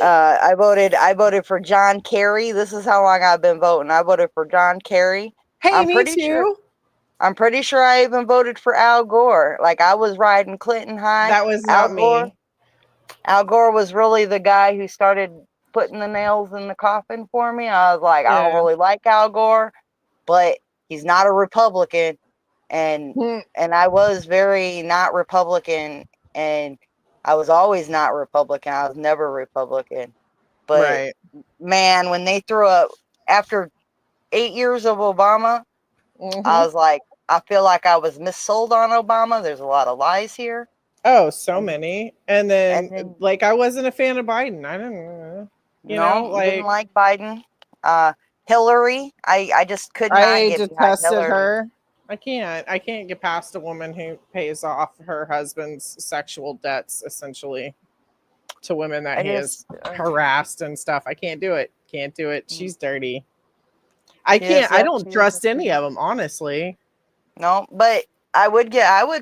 Speaker 3: I voted for John Kerry. This is how long I've been voting. I voted for John Kerry.
Speaker 1: Hey,
Speaker 3: I'm
Speaker 1: me
Speaker 3: pretty sure.
Speaker 1: too.
Speaker 3: I'm pretty sure I even voted for Al Gore. Like I was riding Clinton high.
Speaker 1: That was
Speaker 3: Al
Speaker 1: not
Speaker 3: Gore.
Speaker 1: me.
Speaker 3: Al Gore was really the guy who started putting the nails in the coffin for me. I was like, I don't
Speaker 1: Yeah.
Speaker 3: really like Al Gore, but he's not a Republican, and
Speaker 1: Hmm.
Speaker 3: I was very not Republican, and I was always not Republican. I was never Republican. But
Speaker 1: Right.
Speaker 3: man, when they threw up after 8 years of Obama, I
Speaker 1: Hmm.
Speaker 3: was like, I feel like I was missold on Obama. There's a lot of lies here.
Speaker 1: Oh, so
Speaker 3: And,
Speaker 1: many. And
Speaker 3: and
Speaker 1: then,
Speaker 3: then
Speaker 1: like, I wasn't a fan of Biden. I didn't,
Speaker 3: no, didn't
Speaker 1: like,
Speaker 3: like Biden. Hillary, I just could not
Speaker 1: I
Speaker 3: get behind
Speaker 1: detested
Speaker 3: Hillary.
Speaker 1: her. I can't get past a woman who pays off her husband's sexual debts, essentially, to women that
Speaker 3: I
Speaker 1: he has
Speaker 3: just
Speaker 1: harassed and stuff. I can't do it. Can't do it.
Speaker 3: Mm.
Speaker 1: She's dirty.
Speaker 3: Yes,
Speaker 1: I
Speaker 3: yep,
Speaker 1: don't
Speaker 3: she is
Speaker 1: trust any of them, honestly.
Speaker 3: no, but I would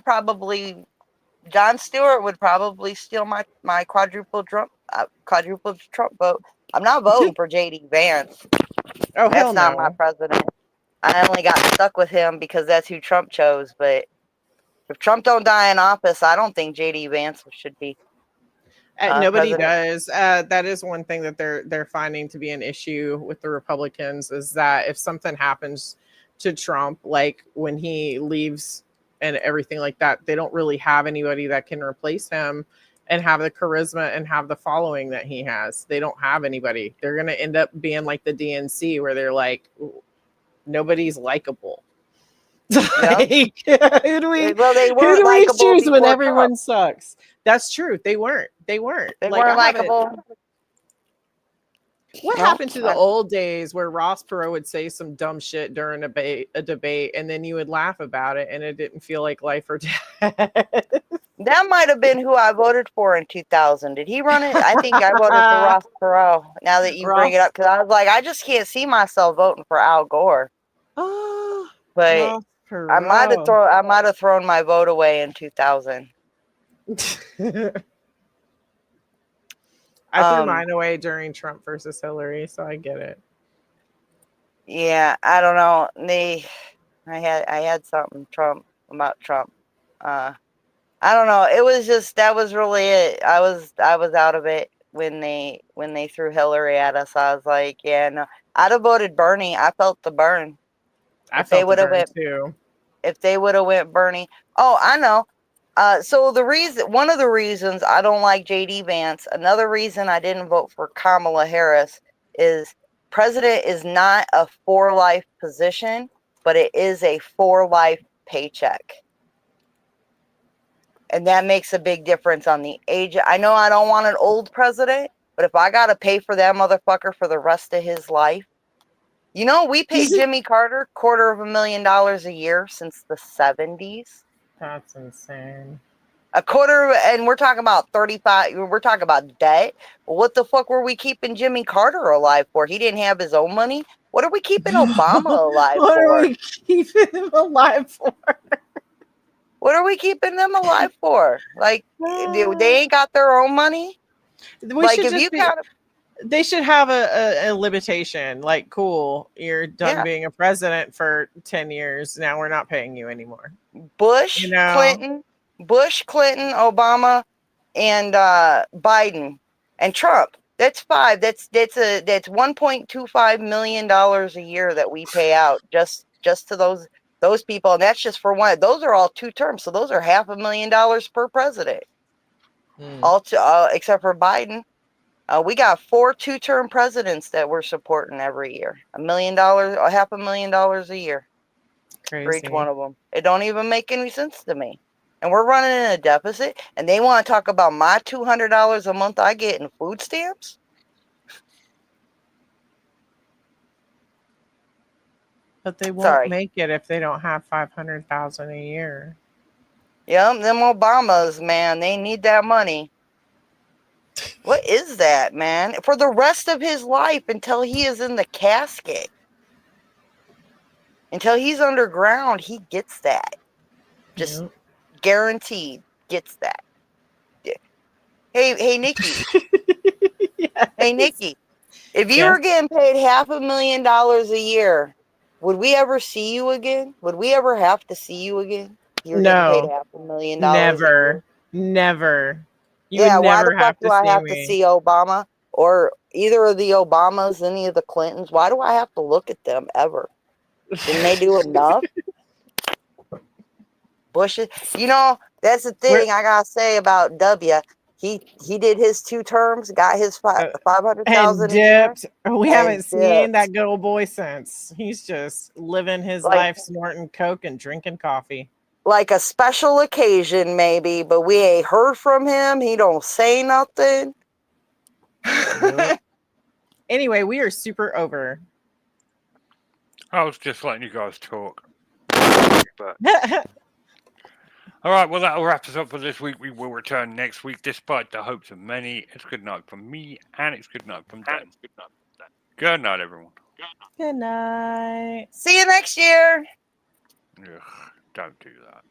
Speaker 3: probably John Stewart would probably steal my quadruple Trump vote. I'm not voting for JD Vance.
Speaker 1: Oh, hell
Speaker 3: That's not my
Speaker 1: no.
Speaker 3: president. I only got stuck with him because that's who Trump chose. But if Trump don't die in office, I don't think JD Vance should be
Speaker 1: Nobody
Speaker 3: president.
Speaker 1: does. That is one thing that they're finding to be an issue with the Republicans is that if something happens to Trump, like when he leaves and everything like that, they don't really have anybody that can replace him and have the charisma and have the following that he has. They don't have anybody. They're gonna end up being like the DNC, where they're like, nobody's likable.
Speaker 3: Yep.
Speaker 1: Like,
Speaker 3: Well, they
Speaker 1: who
Speaker 3: weren't
Speaker 1: do we
Speaker 3: likable
Speaker 1: choose when
Speaker 3: before Trump.
Speaker 1: everyone sucks? That's true. They weren't. They weren't.
Speaker 3: They
Speaker 1: Like, I
Speaker 3: weren't
Speaker 1: haven't.
Speaker 3: likable.
Speaker 1: What
Speaker 3: No,
Speaker 1: happened to the old days where Ross Perot would say some dumb shit during a debate, and then you would laugh about it, and it didn't feel like life or death?
Speaker 3: that might have been who I voted for in 2000. Did he run it? I think I voted for Ross Perot. Now that you bring it
Speaker 1: Ross.
Speaker 3: up, because I was like, I just can't see myself voting for Al Gore.
Speaker 1: Oh,
Speaker 3: But
Speaker 1: Ross Perot.
Speaker 3: I might have thrown my vote away in 2000.
Speaker 1: I threw mine away during Trump versus Hillary, so I get it.
Speaker 3: Yeah, I don't know. I had something about Trump. I don't know. It was just that was really it. I was out of it when they threw Hillary at us. I was like, yeah, no. I'd have voted Bernie. I felt the burn.
Speaker 1: I
Speaker 3: If they
Speaker 1: felt the
Speaker 3: would have
Speaker 1: burn
Speaker 3: went
Speaker 1: too.
Speaker 3: if they would have went Bernie. Oh, I know. So one of the reasons I don't like JD Vance, another reason I didn't vote for Kamala Harris is president is not a for life position, but it is a for life paycheck. And that makes a big difference on the age. I know I don't want an old president, but if I got to pay for that motherfucker for the rest of his life, we paid Jimmy Carter $250,000 a year since the 70s.
Speaker 1: That's insane.
Speaker 3: A quarter, and we're talking about 35. We're talking about debt. What the fuck were we keeping Jimmy Carter alive for? He didn't have his own money. What are we keeping Obama alive
Speaker 1: What
Speaker 3: for?
Speaker 1: are we keeping him alive for?
Speaker 3: What are we keeping them alive for? Like, they ain't got their own money. Like, if you got
Speaker 1: they should have a limitation. Like, cool, you're done
Speaker 3: yeah,
Speaker 1: being a president for 10 years. Now we're not paying you anymore.
Speaker 3: Bush, Clinton, Obama, and Biden and Trump. That's five. That's $1.25 million a year that we pay out just to those people, and that's just for one. Those are all 2 terms, so those are $500,000 per president. Except for Biden, we got 4 2-term presidents that we're supporting every year. $1 million, $500,000 a year.
Speaker 1: Crazy.
Speaker 3: For each one of them. It don't even make any sense to me. And we're running in a deficit, and they want to talk about my $200 a month I get in food stamps?
Speaker 1: But they won't make it if they don't have 500,000 a year.
Speaker 3: Yep, them Obamas, man, they need that money. What is that, man? For the rest of his life until he is in the casket. Until he's underground, he gets that. Just
Speaker 1: Yep.
Speaker 3: guaranteed gets that. Yeah. Hey, Nikki.
Speaker 1: Yes.
Speaker 3: Hey, Nikki. If you
Speaker 1: Yes.
Speaker 3: were getting paid $500,000 a year, would we ever see you again? Would we ever have to see you again? You're getting paid
Speaker 1: No,
Speaker 3: $500,000 a year.
Speaker 1: never. You would
Speaker 3: Yeah, why the
Speaker 1: never
Speaker 3: fuck
Speaker 1: have
Speaker 3: do
Speaker 1: to
Speaker 3: I
Speaker 1: see
Speaker 3: have to
Speaker 1: me.
Speaker 3: see Obama or either of the Obamas, any of the Clintons? Why do I have to look at them ever? Didn't they do enough? Bush, you know, that's the thing I gotta say about W. He did his 2 terms, got his
Speaker 1: Uh,
Speaker 3: 500,000
Speaker 1: and
Speaker 3: a year,
Speaker 1: dipped. We
Speaker 3: and
Speaker 1: haven't seen
Speaker 3: dipped.
Speaker 1: that good old boy since. He's just living his
Speaker 3: Like
Speaker 1: life, snorting coke and drinking coffee.
Speaker 3: like a special occasion maybe, but we ain't heard from him. He don't say nothing.
Speaker 1: Nope. Anyway, we are super over.
Speaker 2: I was just letting you guys talk. But all right, well, that'll wrap us up for this week. We will return next week, despite the hopes of many. It's good night from me, and it's good night from them. Good night, everyone.
Speaker 1: Good night.
Speaker 3: See you next year.
Speaker 2: Ugh, don't do that.